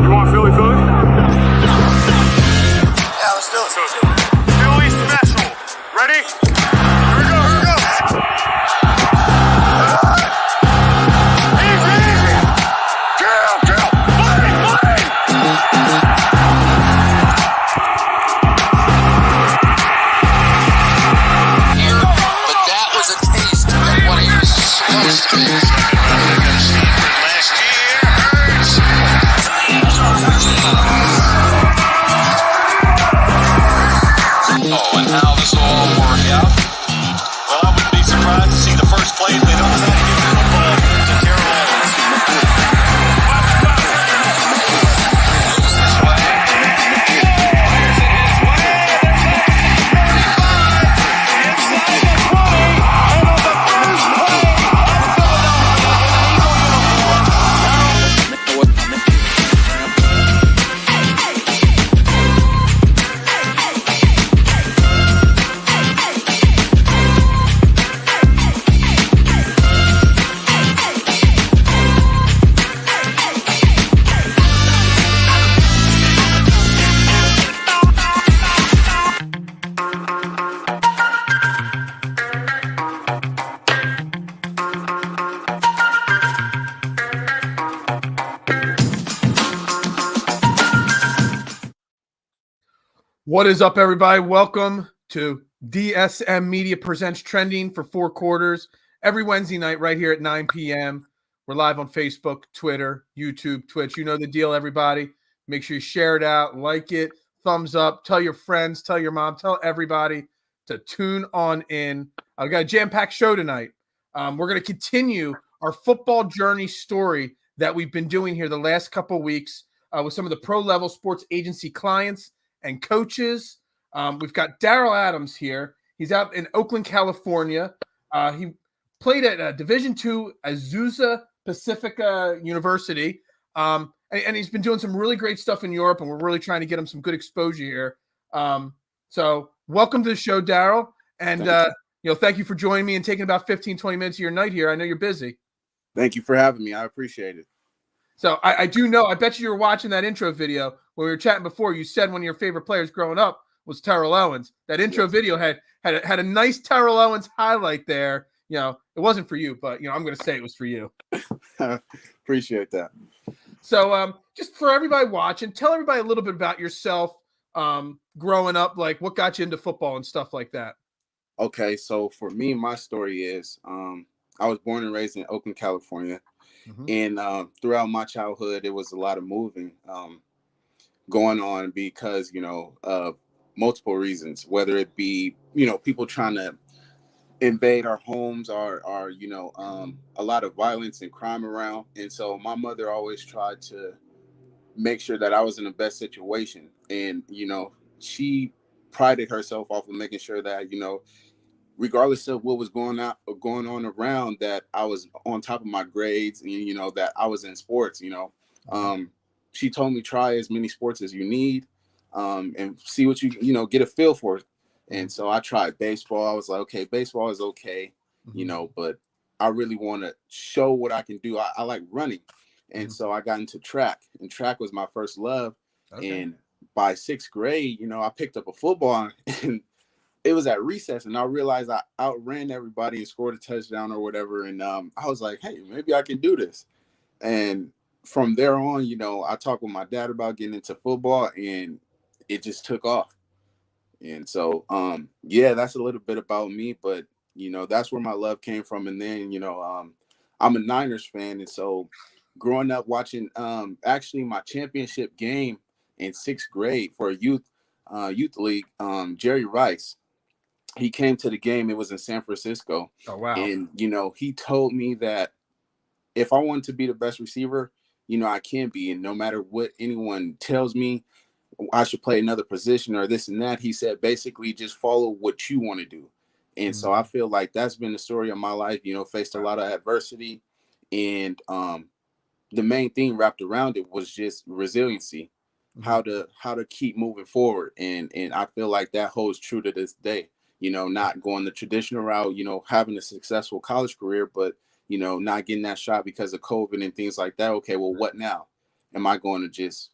You want Philly? Yeah, let's do it. Philly special. Ready? Here we go. Easy. Kill. Play. But that was a taste of what he was supposed to be. Last year hurts. Oh, and how this will all work out. Well, I wouldn't be surprised to see the first play they don't know how to get the football to Darrell Adams. What is up, everybody? Welcome to DSM Media Presents Trending for 4 quarters every Wednesday night right here at 9 p.m. We're live on Facebook, Twitter, YouTube, Twitch. You know the deal, everybody. Make sure you share it out, like it, thumbs up, tell your friends, tell your mom, tell everybody to tune on in. I've got a jam-packed show tonight. We're going to continue our football journey story that we've been doing here the last couple weeks with some of the pro-level sports agency clients and coaches. We've got Darrell Adams here. He's out in Oakland, California. He played at Division II Azusa Pacifica University. And he's been doing some really great stuff in Europe, and we're really trying to get him some good exposure here. So welcome to the show, Darrell. And thank you for joining me and taking about 15, 20 minutes of your night here. I know you're busy. Thank you for having me. I appreciate it. So I do know, I bet you were watching that intro video when we were chatting before. You said one of your favorite players growing up was Darrell Owens. That intro video had a nice Darrell Owens highlight there. It wasn't for you, but I'm going to say it was for you. Appreciate that. So just for everybody watching, tell everybody a little bit about yourself growing up, like what got you into football and stuff like that. Okay, so for me, my story is I was born and raised in Oakland, California. And throughout my childhood, it was a lot of moving going on because, of multiple reasons, whether it be, people trying to invade our homes or a lot of violence and crime around. And so my mother always tried to make sure that I was in the best situation. And, she prided herself off of making sure that, regardless of what was going on around, that I was on top of my grades and, that I was in sports, she told me try as many sports as you need and see what you get a feel for it. And so I tried baseball. I was like, okay, baseball is okay, but I really want to show what I can do. I like running. And so I got into track, and track was my first love. Okay. And by 6th grade, I picked up a football and it was at recess, and I realized I outran everybody and scored a touchdown or whatever. And I was like, hey, maybe I can do this. And from there on, I talked with my dad about getting into football, and it just took off. And so, that's a little bit about me, but, that's where my love came from. And then, I'm a Niners fan. And so growing up watching actually my championship game in 6th grade for a youth league, Jerry Rice, he came to the game. It was in San Francisco. Oh, wow. And, he told me that if I wanted to be the best receiver, I can be. And no matter what anyone tells me, I should play another position or this and that, he said, basically just follow what you want to do. And so I feel like that's been the story of my life, faced a lot of adversity. And the main thing wrapped around it was just resiliency, how to keep moving forward. And I feel like that holds true to this day. Not going the traditional route, having a successful college career, but, not getting that shot because of COVID and things like that. Okay, well, what now? am I going to just,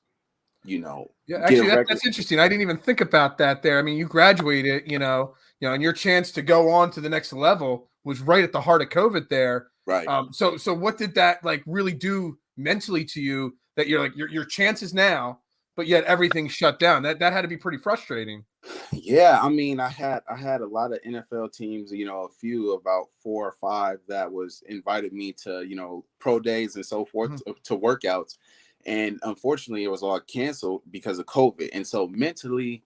Yeah, actually, that's interesting. I didn't even think about that there. I mean, you graduated, and your chance to go on to the next level was right at the heart of COVID there. Right. So what did that like really do mentally to you that you're like your chances now, but yet everything's shut down? That had to be pretty frustrating. Yeah, I mean, I had a lot of NFL teams, a few, about 4 or 5 that was invited me to, pro days and so forth to workouts. And unfortunately, it was all canceled because of COVID. And so mentally,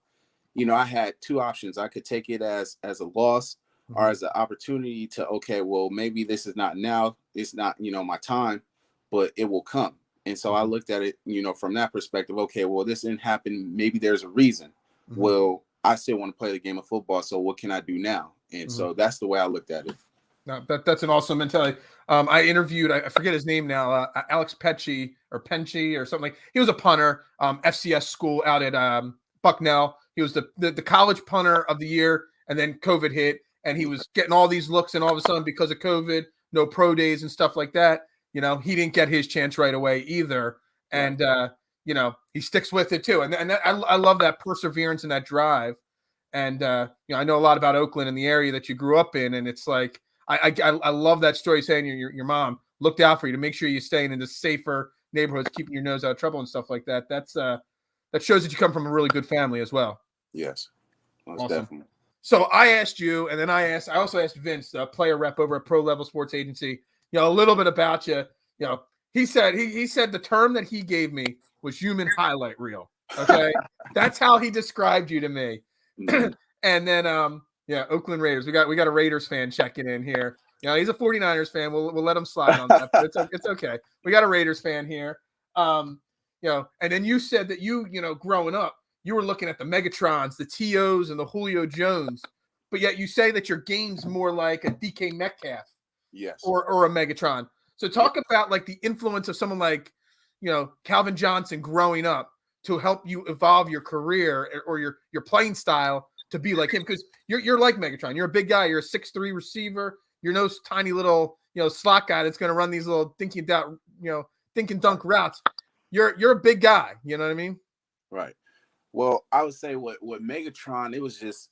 I had 2 options. I could take it as a loss or as an opportunity to, okay, well, maybe this is not now. It's not, my time, but it will come. And so I looked at it, from that perspective. Okay, well, this didn't happen. Maybe there's a reason. Well, I still want to play the game of football. So what can I do now? And so that's the way I looked at it. No, that's an awesome mentality. I interviewed, I forget his name now, Alex Penchi or something like. He was a punter, FCS school out at Bucknell. He was the college punter of the year, and then COVID hit, and he was getting all these looks, and all of a sudden, because of COVID, no pro days and stuff like that, he didn't get his chance right away either. And he sticks with it too, and I love that perseverance and that drive. And I know a lot about Oakland and the area that you grew up in, and it's like I love that story saying your mom looked out for you to make sure you're staying in the safer neighborhoods, keeping your nose out of trouble and stuff like that. That shows that you come from a really good family as well. Yes, most awesome. Definitely. So I asked you, and then I also asked Vince, the player rep over at Pro Level Sports Agency, a little bit about you. He said the term that he gave me was human highlight reel. Okay, that's how he described you to me. And then Oakland Raiders. We got a Raiders fan checking in here. He's a 49ers fan. We'll let him slide on that. But it's okay. We got a Raiders fan here. And then you said that you growing up, you were looking at the Megatrons, the T.O.s, and the Julio Jones, but yet you say that your game's more like a DK Metcalf, yes, or a Megatron. So talk about like the influence of someone like, Calvin Johnson growing up to help you evolve your career or your playing style to be like him, because you're like Megatron. You're a big guy. You're a 6'3" receiver. You're no tiny little slot guy that's going to run these little dink and dunk routes. You're a big guy. You know what I mean? Right. Well, I would say what Megatron, it was just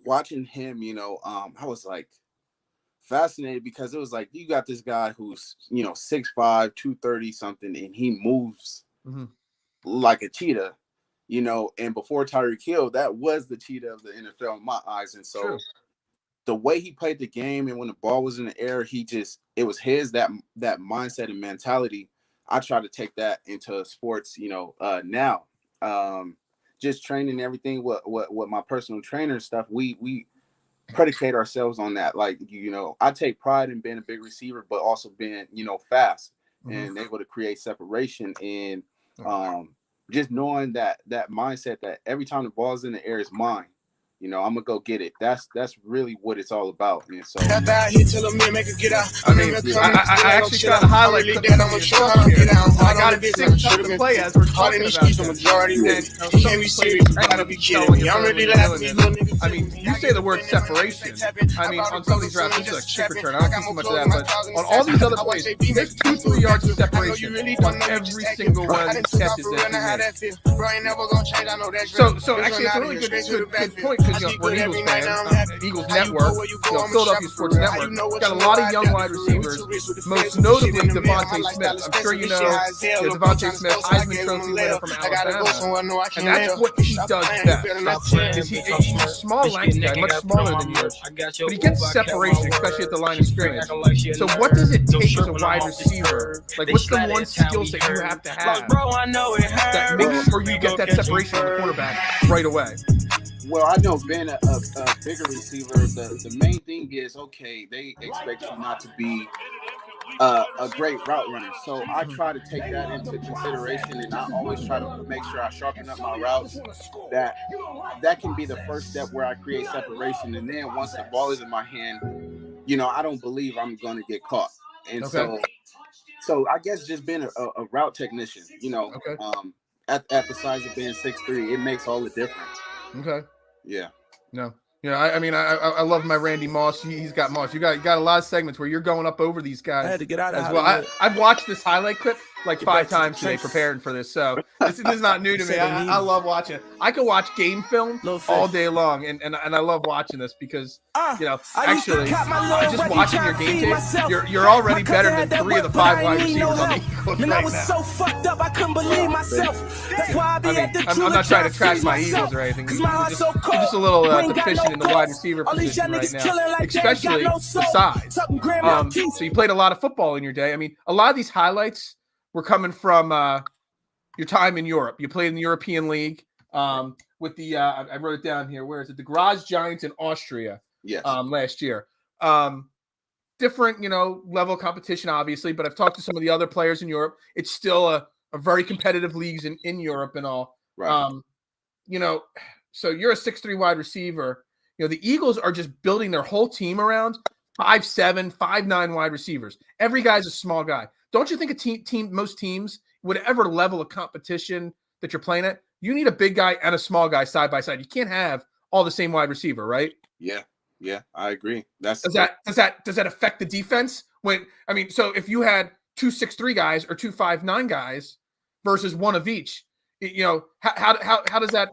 watching him. I was like fascinated because it was like you got this guy who's 6'5", 230 something, and he moves like a cheetah. And before Tyreek Hill, that was the cheetah of the NFL in my eyes. And so the way he played the game, and when the ball was in the air, it was his, that mindset and mentality. I try to take that into sports, now. Just training everything, what my personal trainer and stuff, we predicate ourselves on that. Like, I take pride in being a big receiver, but also being, fast and able to create separation. And just knowing that mindset that every time the ball's in the air is mine, I'm gonna go get it. That's really what it's all about. And so I actually got a highlight clip of your stuff here. I got it synced up to play as we're talking about this. I mean, you say the word separation. I mean, on some of these routes, this is a kick return. I don't see so much of that, but on all these other plays, there's 2-3 yards of separation on every single one of these catches that you make. So actually, it's a really good point, because we're an Eagles fan, Eagles Network, Philadelphia Sports Network, got a lot of young wide receivers, most notably Devonta Smith. I'm sure you know Devonta Smith, Heisman Trophy winner from Alabama, and that's what he does best. He's a small, lanky guy, much smaller than you, but he gets separation, especially at the line of scrimmage. So what does it take as a wide receiver? Like, what's the one skill set you have to have that makes sure you get that separation from the quarterback right away? Well, I know being a bigger receiver, the main thing is, okay, they expect you not to be a great route runner. So I try to take that into consideration, and I always try to make sure I sharpen up my routes. That can be the first step where I create separation. And then once the ball is in my hand, I don't believe I'm going to get caught. And so I guess just being a route technician, at the size of being 6'3", it makes all the difference. Okay. Yeah. No. I mean, I love my Randy Moss. He's got Moss. You got a lot of segments where you're going up over these guys. I had to get out of as well. I've watched this highlight clip. like 5 times today preparing for this. So this is not new to me. I love watching it. I can watch game film all day long, and I love watching this because, actually, just watching your game tape, you're already better than 3 of the 5 wide receivers on the Eagles right now. So fucked up, I couldn't believe myself. That's why I'm not trying to trash my Eagles or anything. You're just a little deficient in the wide receiver position right now, especially the size. So you played a lot of football in your day. I mean, a lot of these highlights were coming from your time in Europe. You played in the European League with the I wrote it down here. Where is it? The Garage Giants in Austria. Yes. Last year. Different, level of competition, obviously, but I've talked to some of the other players in Europe. It's still a very competitive leagues in Europe and all. Right. So you're a 6'3" wide receiver. The Eagles are just building their whole team around 5'7", 5'9" wide receivers. Every guy's a small guy. Don't you think most teams, whatever level of competition that you're playing at, you need a big guy and a small guy side by side. You can't have all the same wide receiver, right? Yeah, I agree. Does that affect the defense? So if you had 2 6'3" guys or 2 5'9" guys versus one of each, how does that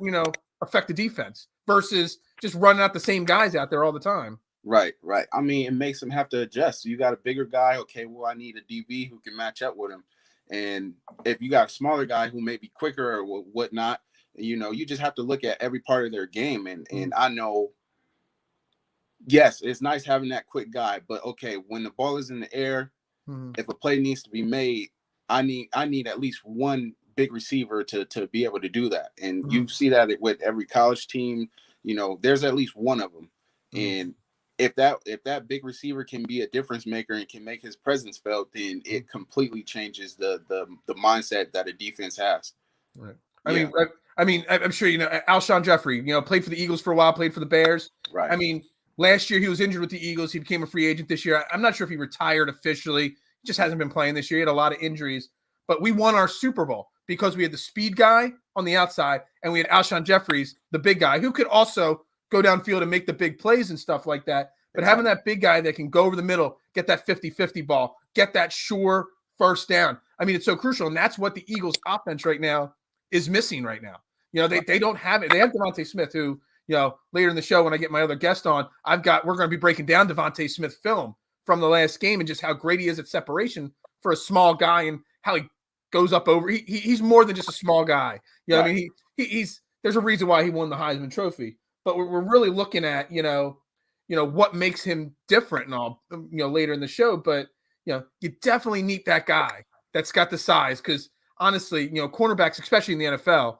affect the defense versus just running out the same guys out there all the time? Right. I mean, it makes them have to adjust. You got a bigger guy, okay, well, I need a DB who can match up with him. And if you got a smaller guy who may be quicker or whatnot, you just have to look at every part of their game. And I know, yes, it's nice having that quick guy, but okay, when the ball is in the air, if a play needs to be made, I need at least one big receiver to be able to do that. And you see that with every college team, there's at least one of them. And if that big receiver can be a difference maker and can make his presence felt, then it completely changes the mindset that a defense has. Right. I mean, I'm sure Alshon Jeffrey, played for the Eagles for a while, played for the Bears. Right. I mean, last year he was injured with the Eagles. He became a free agent this year. I'm not sure if he retired officially. He just hasn't been playing this year. He had a lot of injuries. But we won our Super Bowl because we had the speed guy on the outside and we had Alshon Jeffries, the big guy, who could also go downfield and make the big plays and stuff like that. But having that big guy that can go over the middle, get that 50-50 ball, get that sure first down. I mean, it's so crucial. And that's what the Eagles offense right now is missing right now. They don't have it. They have Devonta Smith, who, later in the show when I get my other guest on, we're going to be breaking down Devonta Smith film from the last game and just how great he is at separation for a small guy and how he goes up over. He's more than just a small guy. I mean, he's there's a reason why he won the Heisman Trophy. But we're really looking at, what makes him different and all, later in the show. But, you definitely need that guy that's got the size because, honestly, cornerbacks, especially in the NFL,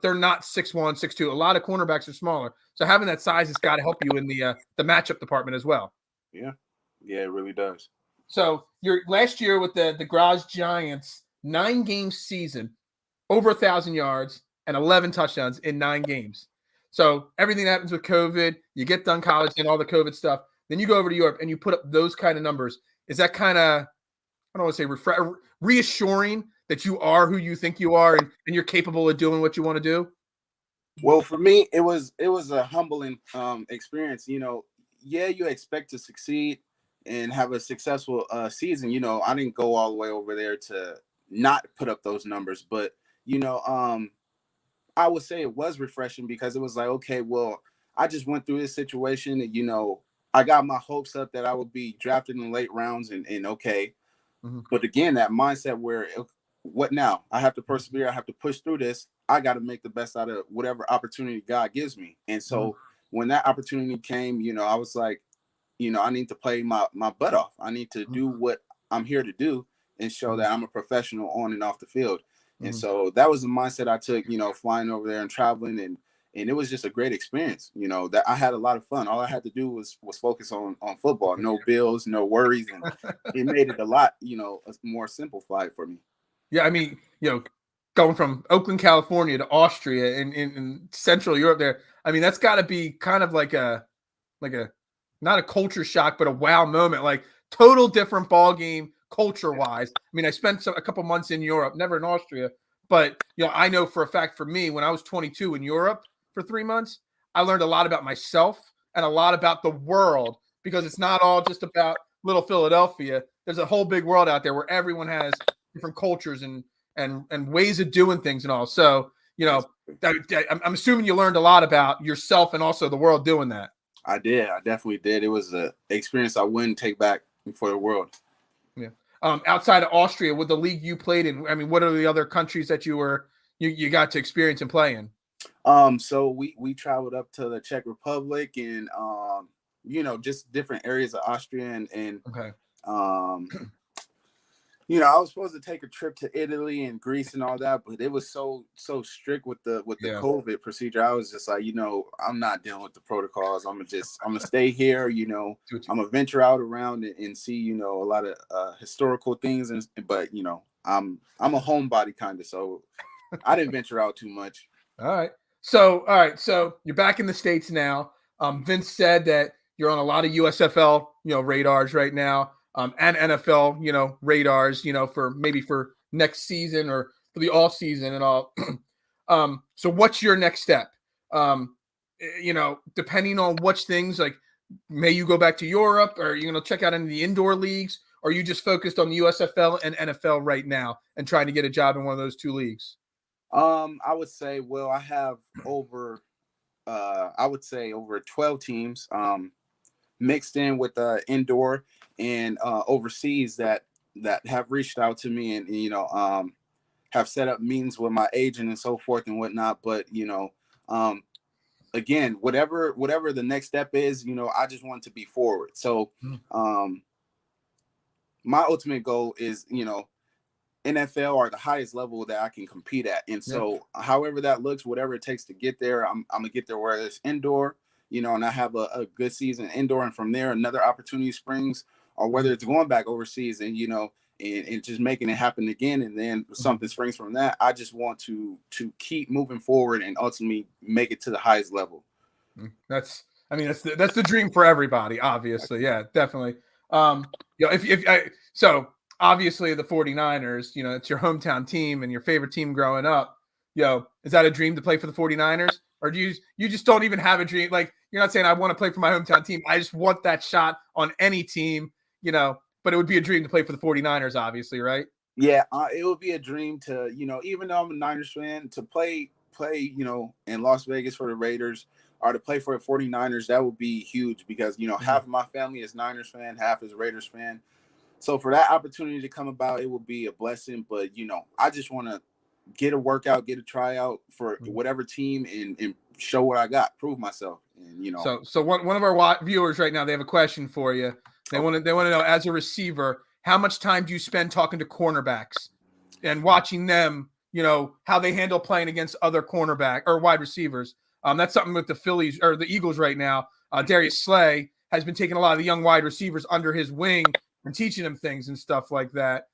they're not 6'1", 6'2". A lot of cornerbacks are smaller. So having that size has got to help you in the matchup department as well. Yeah, it really does. So your last year with the Garage Giants, 9-game season, over 1,000 yards and 11 touchdowns in 9 games. So everything that happens with COVID, you get done college and all the COVID stuff, then you go over to Europe and you put up those kind of numbers. Is that kind of, I don't want to say reassuring that you are who you think you are and you're capable of doing what you want to do? Well, for me, it was a humbling experience. You expect to succeed and have a successful season. I didn't go all the way over there to not put up those numbers, but I would say it was refreshing because it was like, okay, well, I just went through this situation and, I got my hopes up that I would be drafted in the late rounds and okay. But again, that mindset where what now? I have to persevere. I have to push through this. I got to make the best out of whatever opportunity God gives me. And so when that opportunity came, I was like, I need to play my butt off. I need to do what I'm here to do and show that I'm a professional on and off the field. And so that was the mindset I took, flying over there and traveling. And it was just a great experience, that I had a lot of fun. All I had to do was focus on football, no bills, no worries. And it made it a lot, more simplified for me. Yeah. I mean, going from Oakland, California to Austria in Central Europe there. I mean, that's got to be kind of like a not a culture shock, but a wow moment, like total different ball game. Culture-wise, I mean, I spent a couple months in Europe, never in Austria, but I know for a fact for me, when I was 22 in Europe for 3 months, I learned a lot about myself and a lot about the world because it's not all just about little Philadelphia. There's a whole big world out there where everyone has different cultures and ways of doing things and all. So, I'm assuming you learned a lot about yourself and also the world doing that. I did. I definitely did. It was an experience I wouldn't take back for the world. Yeah. Outside of Austria, with the league you played in, I mean, what are the other countries that you got to experience and play in? So we traveled up to the Czech Republic and just different areas of Austria and okay. I was supposed to take a trip to Italy and Greece and all that, but it was so strict with the COVID procedure. I was just like, I'm not dealing with the protocols. I'm gonna stay here. I'm gonna venture out around and see, a lot of historical things. But I'm a homebody kind of, so I didn't venture out too much. All right. So you're back in the States now. Vince said that you're on a lot of USFL, radars right now. And NFL, radars, for next season or for the off season and all. So what's your next step? Depending on which things, like, may you go back to Europe, or you're going to check out any of the indoor leagues, or are you just focused on USFL and NFL right now and trying to get a job in one of those two leagues? I would say, I have over 12 teams, mixed in with indoor and overseas that have reached out to me and have set up meetings with my agent and so forth and whatnot. But again, whatever the next step is, I just want to be forward. So my ultimate goal is NFL or the highest level that I can compete at. And so however that looks, whatever it takes to get there, I'm gonna get there, whether it's indoor, and I have a good season indoor, and from there another opportunity springs, or whether it's going back overseas and and just making it happen again, and then something springs from that. I just want to keep moving forward and ultimately make it to the highest level. That's the dream for everybody, obviously. Yeah, definitely. So obviously the 49ers, it's your hometown team and your favorite team growing up. Is that a dream to play for the 49ers? Or do you just don't even have a dream? Like, you're not saying I want to play for my hometown team. I just want that shot on any team, but it would be a dream to play for the 49ers, obviously, right? Yeah, it would be a dream to, even though I'm a Niners fan, to play, in Las Vegas for the Raiders or to play for the 49ers. That would be huge because, half of my family is Niners fan, half is Raiders fan. So for that opportunity to come about, it would be a blessing. But, I just want to get a workout, get a tryout for whatever team and show what I got, prove myself. And, So one of our viewers right now, they have a question for you. They want to know, as a receiver, how much time do you spend talking to cornerbacks and watching them, how they handle playing against other cornerback or wide receivers? That's something with the Phillies or the Eagles right now. Darius Slay has been taking a lot of the young wide receivers under his wing and teaching them things and stuff like that.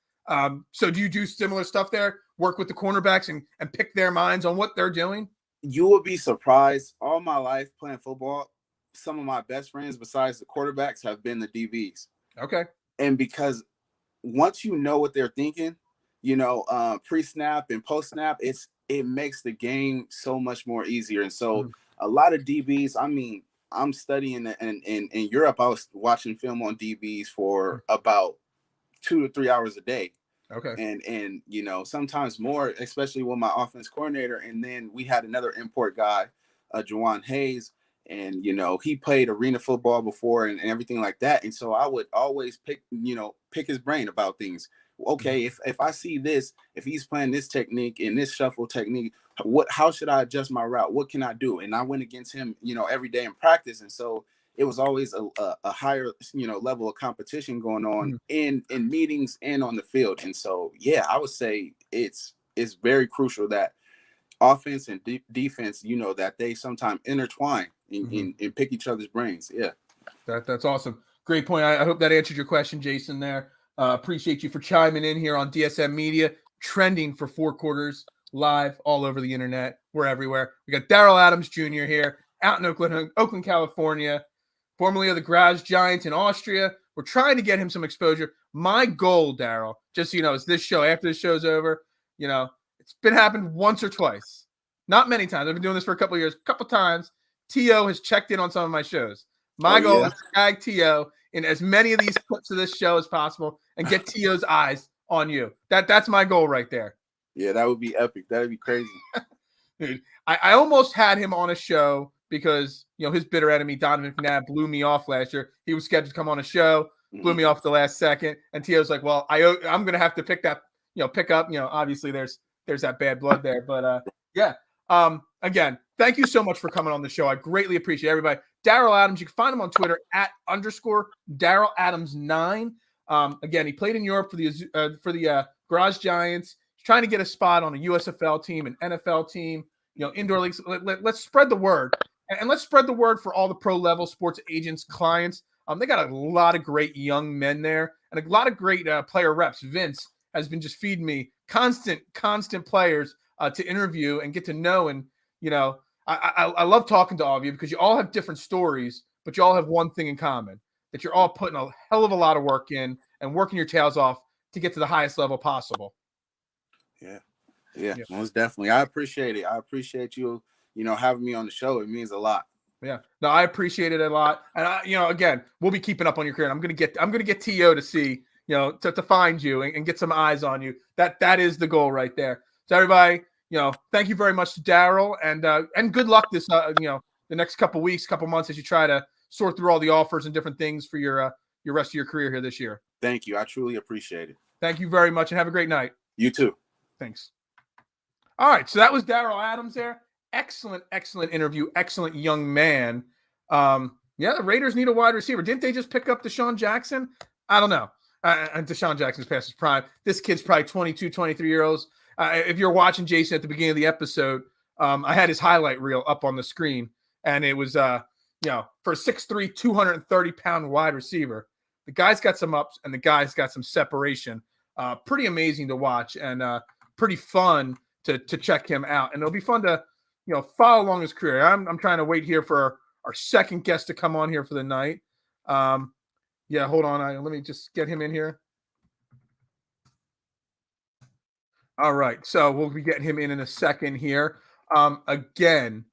So do you do similar stuff there? Work with the cornerbacks and pick their minds on what they're doing? You will be surprised. All my life playing football, some of my best friends besides the quarterbacks have been the DBs. Okay. And because once you know what they're thinking, pre-snap and post-snap, it makes the game so much more easier. And so a lot of DBs, I'm studying in Europe. I was watching film on DBs for about 2 to 3 hours a day. Okay. And sometimes more, especially with my offense coordinator. And then we had another import guy, Juwan Hayes, and he played arena football before and everything like that. And so I would always pick his brain about things. Okay, if I see this, if he's playing this technique and this shuffle technique, how should I adjust my route? What can I do? And I went against him, every day in practice. And so it was always a higher, level of competition going on in meetings and on the field. And so, yeah, I would say it's very crucial that offense and defense, that they sometimes intertwine and pick each other's brains. Yeah. That's awesome. Great point. I hope that answered your question, Jason, there. Appreciate you for chiming in here on DSM Media, trending for 4 quarters, live all over the internet. We're everywhere. We got Darrell Adams Jr. here out in Oakland, California, formerly of the Graz Giants in Austria. We're trying to get him some exposure. My goal, Darrell, just so you know, is this show, after this show's over, it's been happened once or twice. Not many times. I've been doing this for a couple of years. A couple times, T.O. has checked in on some of my shows. My goal is to tag T.O. in as many of these clips of this show as possible and get T.O.'s eyes on you. That's my goal right there. Yeah, that would be epic. That would be crazy. Dude, I almost had him on a show because, his bitter enemy, Donovan McNabb, blew me off last year. He was scheduled to come on a show, blew me off the last second. And Tio's like, well, I'm going to have to pick up, obviously there's that bad blood there. But, again, thank you so much for coming on the show. I greatly appreciate everybody. Darrell Adams, you can find him on Twitter at _Darrell Adams 9. Again, he played in Europe for the Garage Giants. He's trying to get a spot on a USFL team, an NFL team, indoor leagues. Let's spread the word, and let's spread the word for all the pro level sports agents, clients. They got a lot of great young men there, and a lot of great player reps. Vince has been just feeding me constant players to interview and get to know. And I love talking to all of you because you all have different stories, but you all have one thing in common, that you're all putting a hell of a lot of work in and working your tails off to get to the highest level possible. Yeah, most definitely. I appreciate it. I appreciate you, having me on the show. It means a lot. Yeah, no, I appreciate it a lot. And again, we'll be keeping up on your career. I'm gonna get To to see, to find you and get some eyes on you. That is the goal right there. So everybody, thank you very much to Darrell, and good luck this the next couple weeks, couple months as you try to sort through all the offers and different things for your rest of your career here this year. Thank you. I truly appreciate it. Thank you very much, and have a great night. You too. Thanks. All right, so that was Darrell Adams there. Excellent interview. Excellent young man. The Raiders need a wide receiver. Didn't they just pick up Deshaun Jackson? I don't know. And Deshaun Jackson's past his prime. This kid's probably 22, 23-year-olds. If you're watching Jason at the beginning of the episode, I had his highlight reel up on the screen, and it was, for a 6'3", 230-pound wide receiver, the guy's got some ups and the guy's got some separation. Pretty amazing to watch and pretty fun to check him out. And it'll be fun to, follow along his career. I'm trying to wait here for our second guest to come on here for the night. Hold on. Let me just get him in here. All right. So we'll be getting him in a second here. Excellent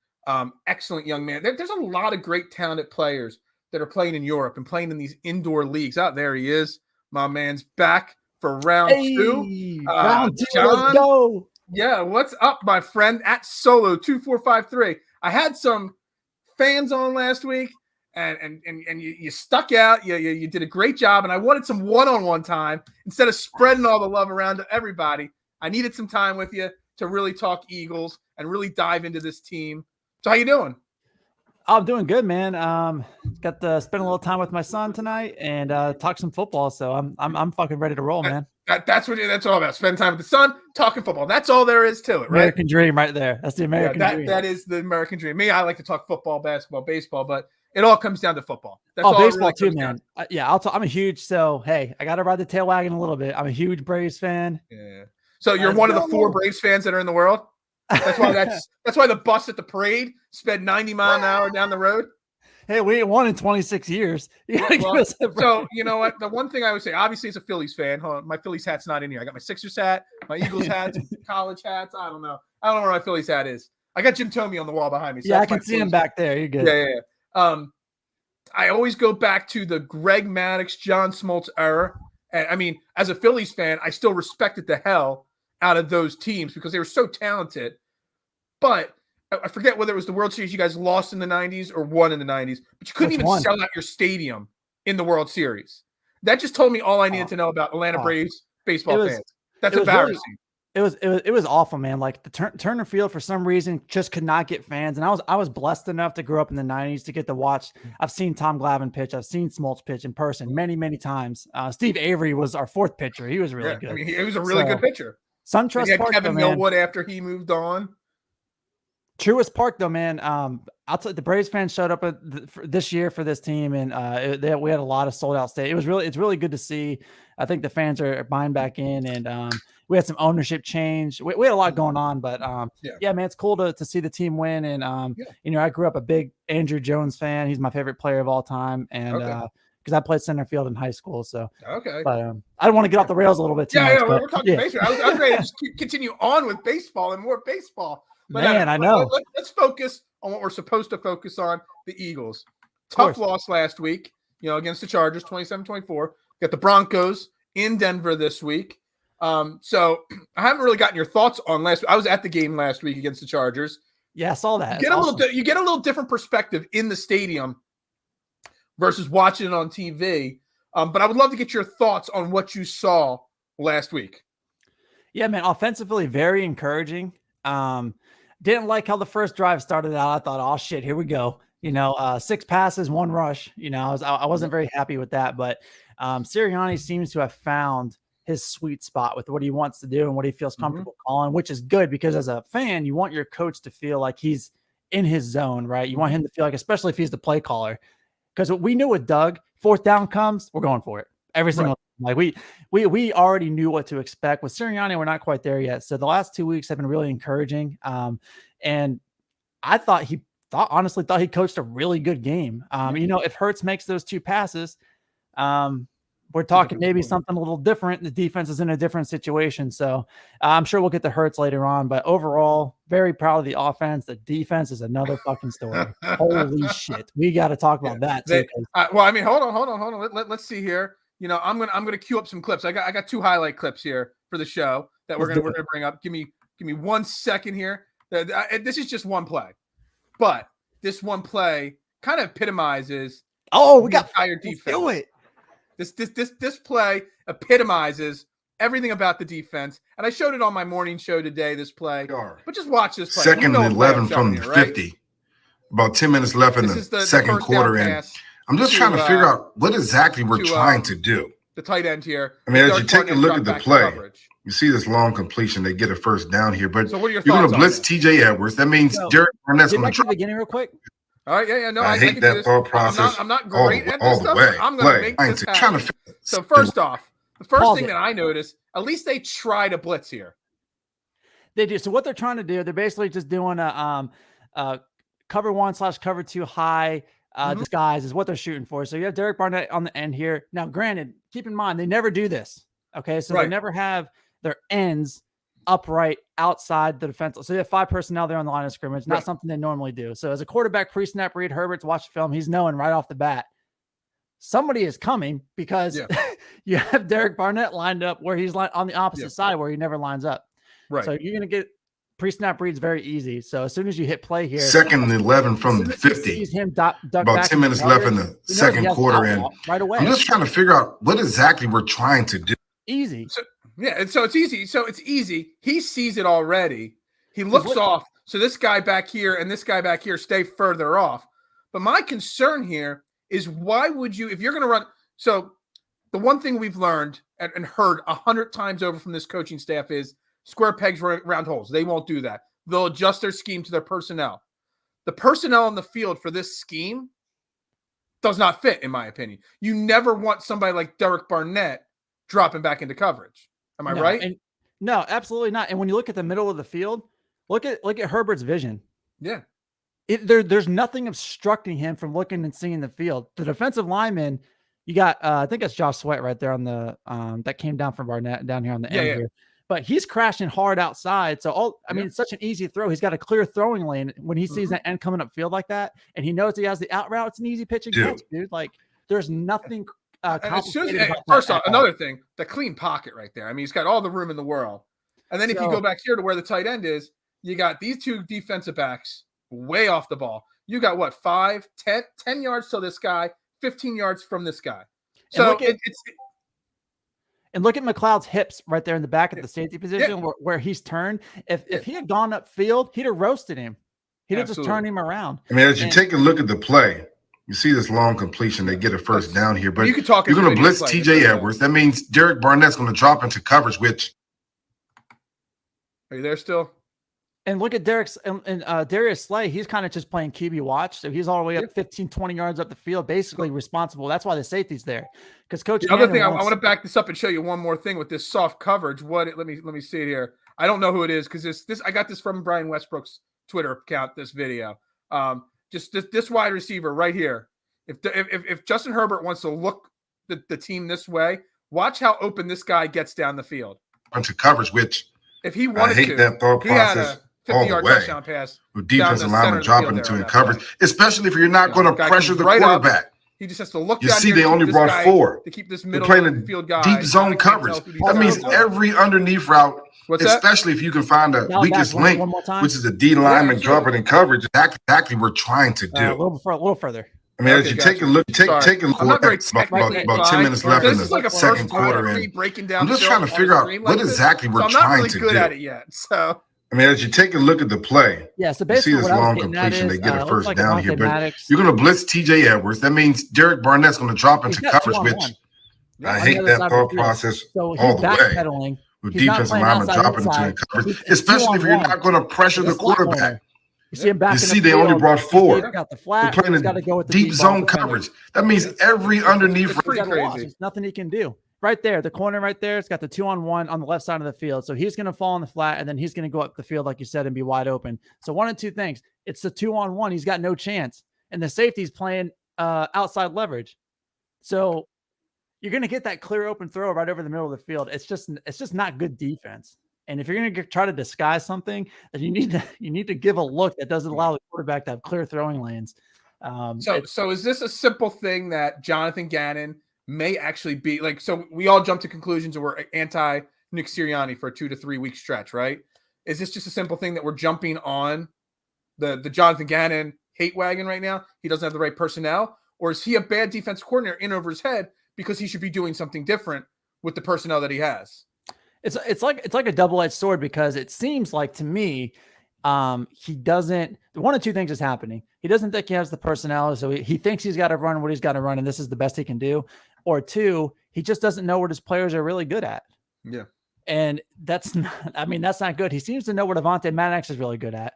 young man. There's a lot of great talented players that are playing in Europe and playing in these indoor leagues. Out there he is. My man's back for round two. Round two, John, let's go. Yeah, what's up, my friend? At Solo2453. I had some fans on last week, and you stuck out. You did a great job, and I wanted some one-on-one time instead of spreading all the love around to everybody. I needed some time with you to really talk Eagles and really dive into this team. So how you doing? I'm doing good, man. Got to spend a little time with my son tonight and talk some football. So I'm fucking ready to roll, man. That's all about. Spend time with the son, talking football. That's all there is to it, right? American dream right there. That's the American dream. That is the American dream. Me, I like to talk football, basketball, baseball, but it all comes down to football. That's all baseball really too, man. I'm a huge. So hey, I got to ride the tail wagon a little bit. I'm a huge Braves fan. Yeah. So you're one of the 4 Braves fans that are in the world. That's why the bus at the parade sped 90 miles an hour down the road. Hey, we ain't won in 26 years. So you know what? The one thing I would say, obviously, as a Phillies fan, hold on, my Phillies hat's not in here. I got my Sixers hat, my Eagles hats, college hats. I don't know where my Phillies hat is. I got Jim Thome on the wall behind me. So I can see him back there. You're good. Yeah. I always go back to the Greg Maddux, John Smoltz era. And I mean, as a Phillies fan, I still respected the hell out of those teams because they were so talented. But I forget whether it was the World Series you guys lost in the 90s or won in the 90s, but you couldn't even sell out your stadium in the World Series. That just told me all I needed to know about Atlanta Braves baseball fans. That's embarrassing. It was awful, man. Like the Turner Field for some reason just could not get fans. And I was blessed enough to grow up in the 90s to get to watch. I've seen Tom Glavine pitch. I've seen Smoltz pitch in person many, many times. Steve Avery was our 4th pitcher. He was really good. I mean, he was a really good pitcher. SunTrust Park, Kevin Millwood after he moved on. Truist Park, though, man. I'll tell you, the Braves fans showed up this year for this team, and we had a lot of sold out stadiums. It's really good to see. I think the fans are buying back in, and we had some ownership change. We had a lot going on, but man, it's cool to see the team win. And I grew up a big Andrew Jones fan. He's my favorite player of all time, and because I played center field in high school. So but I don't want to get off the rails a little bit too much. We're talking baseball. I was ready to just continue on with baseball and more baseball. But man, I know. Let's focus on what we're supposed to focus on, the Eagles. Tough loss last week, against the Chargers, 27-24. Got the Broncos in Denver this week. So I haven't really gotten your thoughts on last. I was at the game last week against the Chargers. Yeah, I saw that. You get a little different perspective in the stadium versus watching it on TV. But I would love to get your thoughts on what you saw last week. Yeah, man, offensively, very encouraging. Didn't like how the first drive started out. I thought, oh shit, here we go. 6 passes, 1 rush. I wasn't very happy with that, but Sirianni seems to have found his sweet spot with what he wants to do and what he feels comfortable calling, which is good because as a fan, you want your coach to feel like he's in his zone, right? You want him to feel like, especially if he's the play caller, because what we knew with Doug, 4th down comes, we're going for it every single time. Like we already knew what to expect. With Sirianni, we're not quite there yet. So the last 2 weeks have been really encouraging. And I honestly thought he coached a really good game. If Hurts makes those 2 passes, we're talking maybe something a little different. The defense is in a different situation. So I'm sure we'll get to Hurts later on, but overall, very proud of the offense. The defense is another fucking story. Holy shit. We got to talk about that too. Hold on. Let's see here. I'm gonna queue up some clips. I got 2 highlight clips here for the show that we're gonna bring up. Give me 1 second here. This is just one play, but this one play kind of epitomizes. We got entire defense. Do it. This play epitomizes everything about the defense, and I showed it on my morning show today. This play, but just watch this play. 2nd and 11 from the 50. Right? About 10 minutes left in the second quarter, and I'm just trying to figure out what exactly we're trying to do. The tight end here. I mean, as you take a look at the play, you see this long completion. They get a 1st down here, but you're going to blitz TJ Edwards. That means Derek Barnett's going to try. Beginning real quick. All right, yeah. No, I hate that thought process. I'm not great at this stuff. I'm going to make this happen. So first off, the first thing that I noticed, at least they try to blitz here. They do. So what they're trying to do, they're basically just doing a cover 1/cover 2 high disguise is what they're shooting for. So you have Derek Barnett on the end here. Now, granted, keep in mind, they never do this. Okay. So they never have their ends upright outside the defense. So you have 5 personnel there on the line of scrimmage, not something they normally do. So as a quarterback pre-snap read, Herbert's watch the film, he's knowing right off the bat, somebody is coming because you have Derek Barnett lined up where he's on the opposite side where he never lines up. Right. So you're going to get pre-snap reads very easy. So as soon as you hit play here, 2nd and 11 from the 50. About 10 minutes left in the second quarter, and right away. I'm just trying to figure out what exactly we're trying to do. Easy. So it's easy. He sees it already. He looks off. So this guy back here and this guy back here stay further off. But my concern here is why would you, if you're going to run? So the one thing we've learned and heard 100 times over from this coaching staff is square pegs, round holes. They won't do that. They'll adjust their scheme to their personnel. The personnel on the field for this scheme does not fit, in my opinion. You never want somebody like Derek Barnett dropping back into coverage. Am I right? No, absolutely not. And when you look at the middle of the field, look at Herbert's vision. Yeah. There's nothing obstructing him from looking and seeing the field. The defensive lineman, you got I think it's Josh Sweat right there on the that came down from Barnett down here on the end here. But he's crashing hard outside. So it's such an easy throw. He's got a clear throwing lane when he sees that end coming up field like that, and he knows he has the out route. It's an easy pitch and catch, dude. Like there's nothing first off, another thing, the clean pocket right there. I mean, he's got all the room in the world. And then if you go back here to where the tight end is, you got these 2 defensive backs way off the ball. You got what, 5, 10 yards to this guy, 15 yards from this guy. So and look at McLeod's hips right there in the back at the safety position where he's turned. If he had gone upfield, he'd have roasted him. He'd have just turned him around. I mean, as you take a look at the play, you see this long completion. They get a 1st down here, but you're going to blitz TJ Edwards. That means Derek Barnett's going to drop into coverage, which. Are you there still? And look at Derek's and Darius Slay. He's kind of just playing QB watch. So he's all the way up 15, 20 yards up the field, basically responsible. That's why the safety's there. Because Coach. The other thing, I want to back this up and show you one more thing with this soft coverage. Let me see it here. I don't know who it is because this I got this from Brian Westbrook's Twitter account. This video. Just this wide receiver right here. If Justin Herbert wants to look the team this way, watch how open this guy gets down the field. Into coverage, which if he wanted I hate that thought process. 50-yard touchdown pass with defensive lineman dropping into coverage, especially if you're not going to pressure the quarterback. He just has to look You down see, here they to keep only this brought guy- 4. to keep this They're middle playing of the field guy. deep zone coverage. That means every underneath route, especially if you can find the weakest link, one more time. which is a D lineman dropping in coverage. That's exactly what we're trying to do. A little further. I mean, as you take a look, take a look. I'm not very about 10 minutes left in the second quarter, and breaking down. I'm just trying to figure out what exactly we're trying to do. I'm not really good at it yet. So I mean, as you take a look at the play, yeah. So you see basically, this what long completion. They get a first like down here, but Maddox. you're going to blitz TJ Edwards. That means Derek Barnett's going to drop into coverage, which I hate that thought process all the way. With defensive linemen dropping into coverage, especially if you're not going to pressure the quarterback. You see him back. You see, they only brought 4. Got the flat. They're playing a deep zone coverage. That means every underneath. It's pretty crazy. There's nothing he can do. Right there, the corner right there, it's got the 2-on-1 on the left side of the field. So he's going to fall on the flat, and then he's going to go up the field, like you said, and be wide open. So one of two things. It's the 2-on-1. He's got no chance. And the safety's playing outside leverage. So you're going to get that clear open throw right over the middle of the field. It's just not good defense. And if you're going to try to disguise something, then you need to give a look that doesn't allow the quarterback to have clear throwing lanes. So is this a simple thing that Jonathan Gannon may actually be like? So we all jump to conclusions and we're anti Nick Sirianni for a 2 to 3 week stretch, right? Is this just a simple thing that we're jumping on the Jonathan Gannon hate wagon right now? He doesn't have the right personnel, or is he a bad defensive coordinator in over his head because he should be doing something different with the personnel that he has? It's like a double-edged sword, because it seems like to me he doesn't. One of two things is happening. He doesn't think he has the personnel, so he thinks he's got to run what he's got to run, and this is the best he can do. Or 2, he just doesn't know what his players are really good at. Yeah, and that's not good. He seems to know what Devonta Maddox is really good at,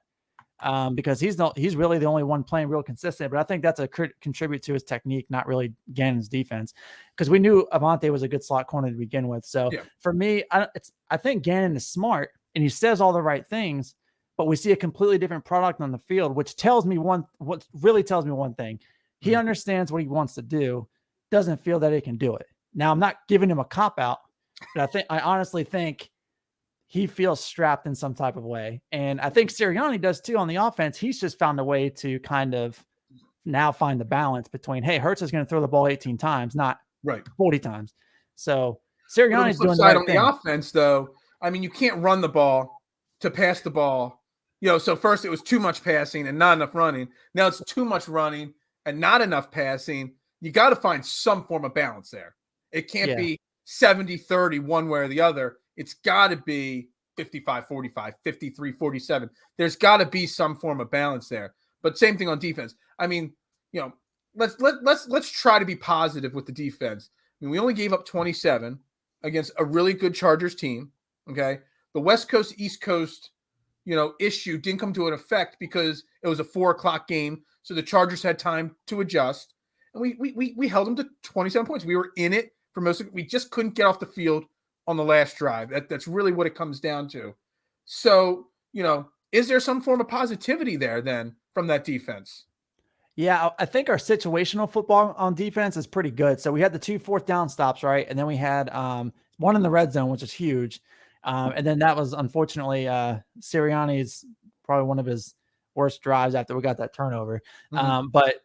because he's really the only one playing real consistent. But I think that's a contribute to his technique, not really Gannon's defense, because we knew Avonte was a good slot corner to begin with. So for me, I think Gannon is smart and he says all the right things, but we see a completely different product on the field, which really tells me one thing. He understands what he wants to do, doesn't feel that he can do it. Now, I'm not giving him a cop out, but I honestly think he feels strapped in some type of way. And I think Sirianni does too on the offense. He's just found a way to kind of now find the balance between, hey, Hurts is going to throw the ball 18 times, not 40 times. So Sirianni's doing the right thing. On the offense, though, I mean, you can't run the ball to pass the ball. So first it was too much passing and not enough running. Now it's too much running and not enough passing. You got to find some form of balance there. It can't be 70-30 one way or the other. It's got to be 55-45, 53-47. There's got to be some form of balance there. But same thing on defense. I mean, let's try to be positive with the defense. I mean, we only gave up 27 against a really good Chargers team. Okay, the West Coast East Coast issue didn't come to an effect because it was a 4:00 game, so the Chargers had time to adjust, and we held them to 27 points. We were in it for most of it. We just couldn't get off the field on the last drive. That's really what it comes down to. So, is there some form of positivity there then from that defense? Yeah, I think our situational football on defense is pretty good. So we had the 2 4th down stops, right? And then we had one in the red zone, which is huge. And then that was unfortunately Sirianni's probably one of his worst drives after we got that turnover. But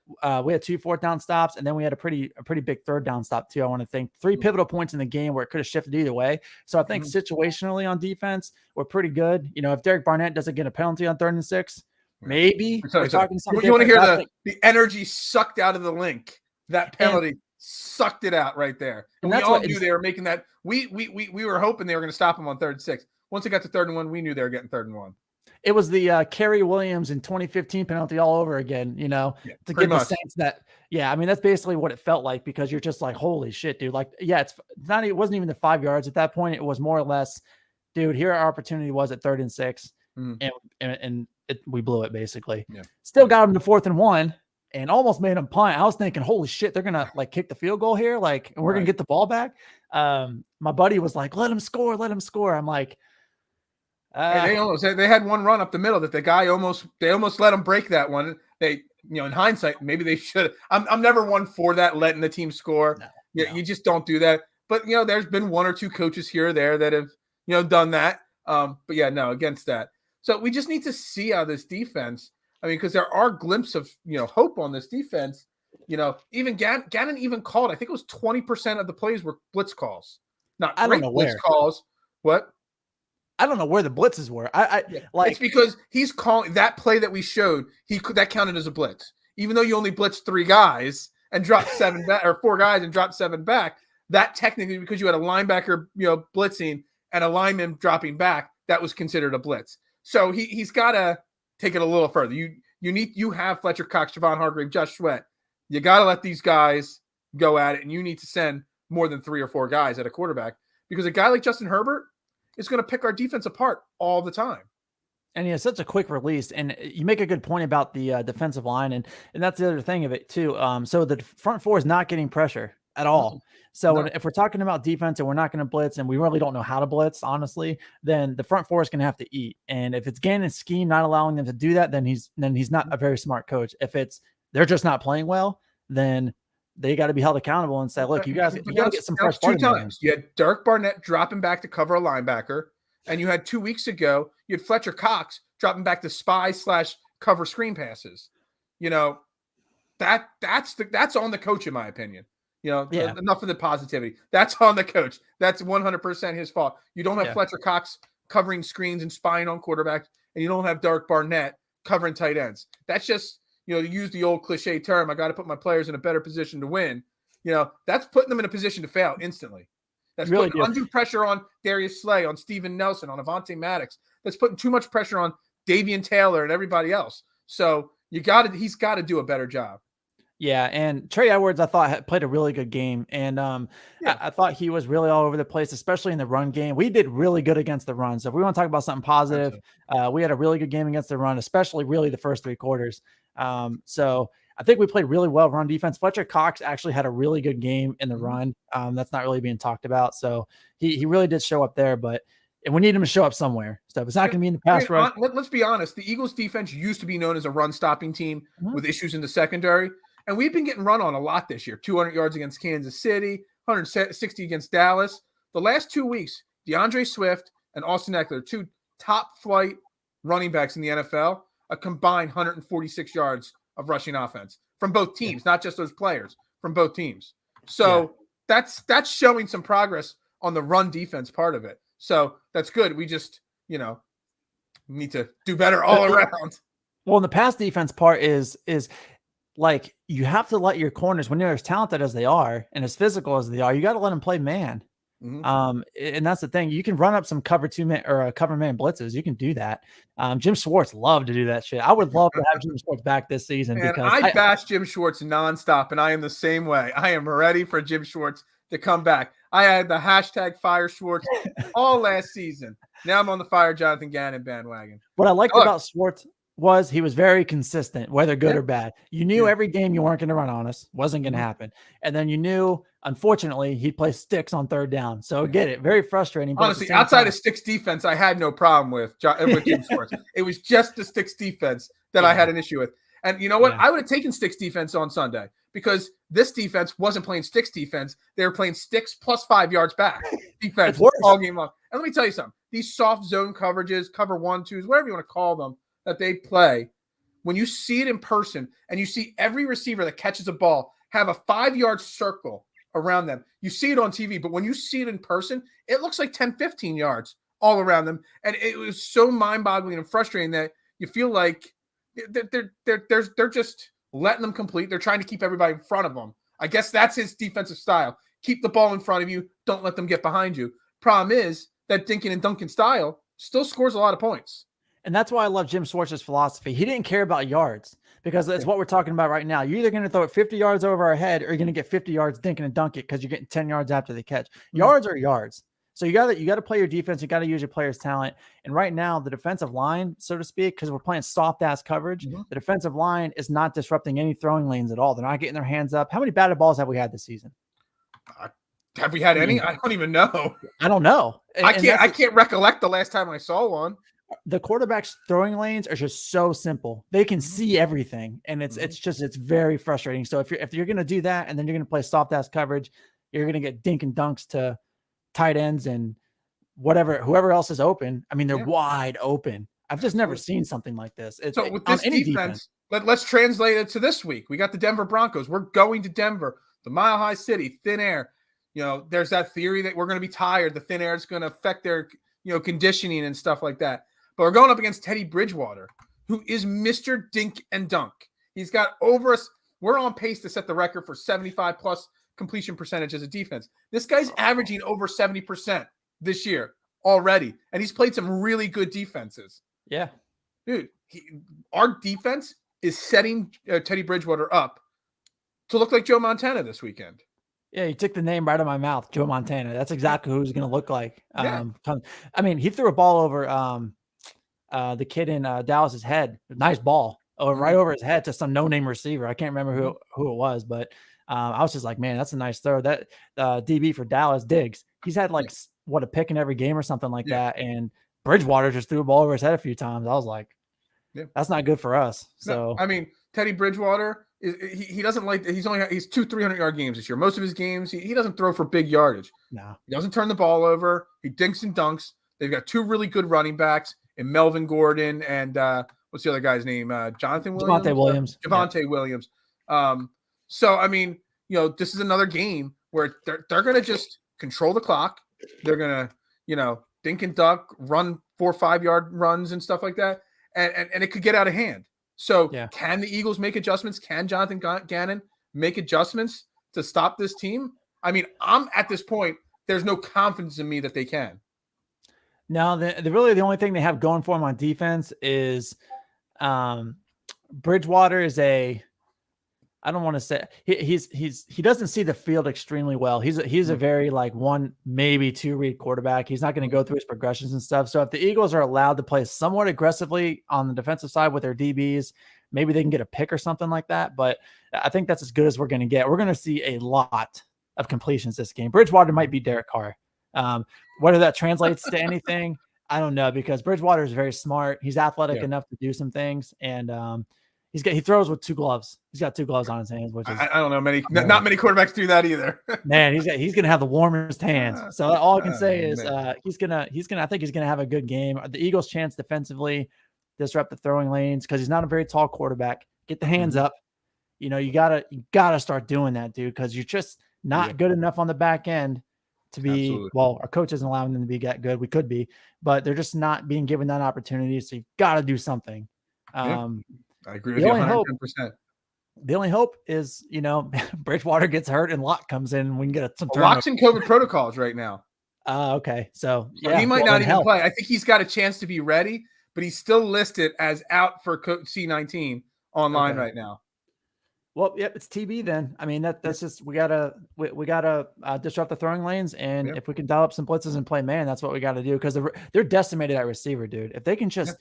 we had 2 4th down stops, and then we had a pretty big 3rd down stop too. I want to think 3 pivotal points in the game where it could have shifted either way. So I think situationally on defense, we're pretty good. If Derek Barnett doesn't get a penalty on 3rd and 6, maybe we're talking something. You want to hear the energy sucked out of the link. That penalty sucked it out right there. And we all knew they were making that. We were hoping they were going to stop him on 3rd and 6. Once it got to 3rd and 1, we knew they were getting 3rd and 1. It was the Kerry Williams in 2015 penalty all over again, to get the sense that, I mean, that's basically what it felt like, because you're just like, holy shit, dude. Like, it wasn't even the 5 yards at that point. It was more or less, dude, here our opportunity was at 3rd and 6. And we blew it basically. Still got him to 4th and 1 and almost made him punt. I was thinking, holy shit, they're going to kick the field goal here. And we're going to get the ball back. My buddy was like, let him score. I'm like, they had one run up the middle that they almost let them break that one. They, in hindsight, maybe they should. I'm never one for that, letting the team score. No. You just don't do that. But there's been 1 or 2 coaches here or there that have done that. But against that. So we just need to see how this defense. I mean, because there are glimpses of hope on this defense. Even Gannon even called, I think it was 20% of the plays were blitz calls. Not I great don't know blitz where. calls. What? I don't know where the blitzes were. It's because he's calling that play that we showed. That counted as a blitz, even though you only blitzed 3 guys and dropped 7 back, or 4 guys and dropped 7 back. That technically, because you had a linebacker, blitzing and a lineman dropping back, that was considered a blitz. So he's got to take it a little further. You have Fletcher Cox, Javon Hargrave, Josh Sweat. You got to let these guys go at it, and you need to send more than 3 or 4 guys at a quarterback, because a guy like Justin Herbert is going to pick our defense apart all the time. And he has such a quick release. And you make a good point about the defensive line. And that's the other thing of it too. So the front 4 is not getting pressure at all. So if we're talking about defense and we're not going to blitz, and we really don't know how to blitz, honestly, then the front 4 is going to have to eat. And if it's Gannon's scheme not allowing them to do that, then he's not a very smart coach. If they're just not playing well, then they got to be held accountable and say, look, you got to get some fresh blood. 2 times. You had Derek Barnett dropping back to cover a linebacker, and you had 2 weeks ago, you had Fletcher Cox dropping back to spy/cover screen passes. That's on the coach, in my opinion. Enough of the positivity. That's on the coach. That's 100% his fault. You don't have Fletcher Cox covering screens and spying on quarterbacks, and you don't have Derek Barnett covering tight ends. That's just, to use the old cliche term, I got to put my players in a better position to win. That's putting them in a position to fail instantly. That's really putting undue pressure on Darius Slay, on Steven Nelson, on Avonte Maddox. That's putting too much pressure on Davian Taylor and everybody else. So he's got to do a better job. Yeah, and Trey Edwards, I thought, played a really good game, and I thought he was really all over the place, especially in the run game. We did really good against the run. So if we want to talk about something positive, we had a really good game against the run, especially really the first 3 quarters. So I think we played really well run defense. Fletcher Cox actually had a really good game in the run. That's not really being talked about. So he really did show up there, and we need him to show up somewhere. So if it's not going to be in the pass rush. Let's be honest. The Eagles defense used to be known as a run stopping team with issues in the secondary. And we've been getting run on a lot this year. 200 yards against Kansas City, 160 against Dallas. The last 2 weeks, DeAndre Swift and Austin Eckler, 2 top flight running backs in the NFL, a combined 146 yards of rushing offense from both teams, not just those players, from both teams. So that's showing some progress on the run defense part of it. So that's good. We just, need to do better all around. Well, and the pass defense part is like, you have to let your corners, when they're as talented as they are and as physical as they are, you got to let them play man. And that's the thing. You can run up some cover 2 man or cover man blitzes. You can do that. Jim Schwartz loved to do that shit. I would love to have Jim Schwartz back this season. Man, because I bash Jim Schwartz nonstop, and I am the same way. I am ready for Jim Schwartz to come back. I had the hashtag Fire Schwartz all last season. Now I'm on the Fire Jonathan Gannon bandwagon. What I liked about Schwartz was he was very consistent, whether good or bad. You knew every game you weren't going to run on us. Wasn't going to happen. And then you knew, unfortunately, he'd play sticks on 3rd down. So get it. Very frustrating. Honestly, outside of sticks defense, I had no problem with Jim Schwartz. It was just the sticks defense that I had an issue with. And you know what? I would have taken sticks defense on Sunday, because this defense wasn't playing sticks defense. They were playing sticks plus 5 yards back defense all game long. And let me tell you something. These soft zone coverages, cover 1-2s, whatever you want to call them, that they play, when you see it in person and you see every receiver that catches a ball have a 5-yard circle around them, you see it on TV, but when you see it in person, it looks like 10, 15 yards all around them. And it was so mind-boggling and frustrating that you feel like they're just letting them complete. They're trying to keep everybody in front of them. I guess that's his defensive style. Keep the ball in front of you. Don't let them get behind you. Problem is that Dinkin and Duncan style still scores a lot of points. And that's why I love Jim Schwartz's philosophy. He didn't care about yards, because that's what we're talking about right now. You're either going to throw it 50 yards over our head, or you're going to get 50 yards dinking and dunk it because you're getting 10 yards after the catch. Yards are yards. So you got to play your defense. You got to use your players' talent. And right now, the defensive line, so to speak, because we're playing soft-ass coverage, the defensive line is not disrupting any throwing lanes at all. They're not getting their hands up. How many batted balls have we had this season? Have we had any? I don't even know. I don't know. I can't recollect the last time I saw one. The quarterback's throwing lanes are just so simple. They can see everything, and it's very frustrating. So if you're going to do that, and then you're going to play soft ass coverage, you're going to get dink and dunks to tight ends and whoever else is open. I mean, they're wide open. I've just never seen something like this. So with this defense, let's translate it to this week. We got the Denver Broncos. We're going to Denver, the Mile High City, thin air. There's that theory that we're going to be tired. The thin air is going to affect their, conditioning and stuff like that. But we're going up against Teddy Bridgewater, who is Mr. Dink and Dunk. He's got over us. We're on pace to set the record for 75 plus completion percentage as a defense. This guy's averaging over 70% this year already. And he's played some really good defenses. Yeah. Dude, our defense is setting Teddy Bridgewater up to look like Joe Montana this weekend. Yeah, you took the name right out of my mouth, Joe Montana. That's exactly who he's going to look like. Yeah. He threw a ball over the kid in Dallas's head. Nice ball. Right over his head to some no-name receiver. I can't remember who it was, but I was just like, man, that's a nice throw. That DB for Dallas, Diggs, he's had a pick in every game or something like that. And Bridgewater just threw a ball over his head a few times. I was like, that's not good for us. So Teddy Bridgewater, he doesn't he's 2 300-yard games this year. Most of his games, he doesn't throw for big yardage. No, he doesn't turn the ball over. He dinks and dunks. They've got 2 really good running backs in Melvin Gordon and what's the other guy's name? Jonathan Williams. Javonte Williams. This is another game where they're going to just control the clock. They're going to, dink and duck, run 4 or 5 yard runs and stuff like that. And it could get out of hand. So can the Eagles make adjustments? Can Jonathan Gannon make adjustments to stop this team? I'm at this point, there's no confidence in me that they can. No, the only thing they have going for them on defense is Bridgewater is I don't want to say he doesn't see the field extremely well. He's a very 1, maybe 2 read quarterback. He's not going to go through his progressions and stuff. So if the Eagles are allowed to play somewhat aggressively on the defensive side with their DBs, maybe they can get a pick or something like that. But I think that's as good as we're going to get. We're going to see a lot of completions this game. Bridgewater might be Derek Carr. Whether that translates to anything, I don't know, because Bridgewater is very smart. He's athletic enough to do some things, and he throws with 2 gloves. He's got 2 gloves on his hands, which is I don't know not many quarterbacks do that either. Man, he's gonna have the warmest hands. So all I can say is I think he's gonna have a good game. The Eagles' chance defensively disrupt the throwing lanes because he's not a very tall quarterback. Get the hands up. You gotta start doing that, dude, because you're just not good enough on the back end to be. Absolutely. Well, our coach isn't allowing them to be that good. We could be, but they're just not being given that opportunity. So you've got to do something. I agree with you 110%. The only hope is, Bridgewater gets hurt and Locke comes in and we can get some turnover. Locke's in COVID protocols right now. Okay. So he might not even play. I think he's got a chance to be ready, but he's still listed as out for C-19 online right now. Well, yep, it's TB then. That's just we gotta disrupt the throwing lanes, and if we can dial up some blitzes and play man, that's what we got to do because they're decimated at receiver, dude. If they can just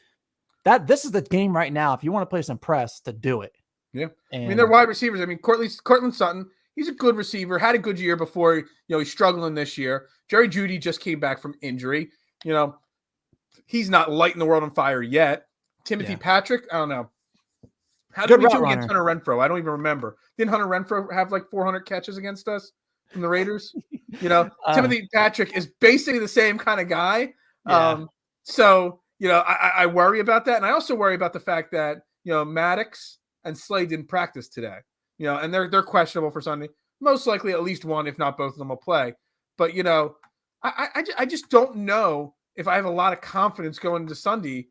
this is the game right now. If you want to play some press, to do it. Yeah, they're wide receivers. Cortland Sutton, he's a good receiver. Had a good year before. He's struggling this year. Jerry Jeudy just came back from injury. He's not lighting the world on fire yet. Timothy Patrick, I don't know. How did we do against Hunter Renfrow? I don't even remember. Didn't Hunter Renfrow have 400 catches against us from the Raiders? Timothy Patrick is basically the same kind of guy. Yeah. I worry about that. And I also worry about the fact that, Maddox and Slade didn't practice today, and they're questionable for Sunday. Most likely at least one, if not both of them will play. But, I just don't know if I have a lot of confidence going into Sunday.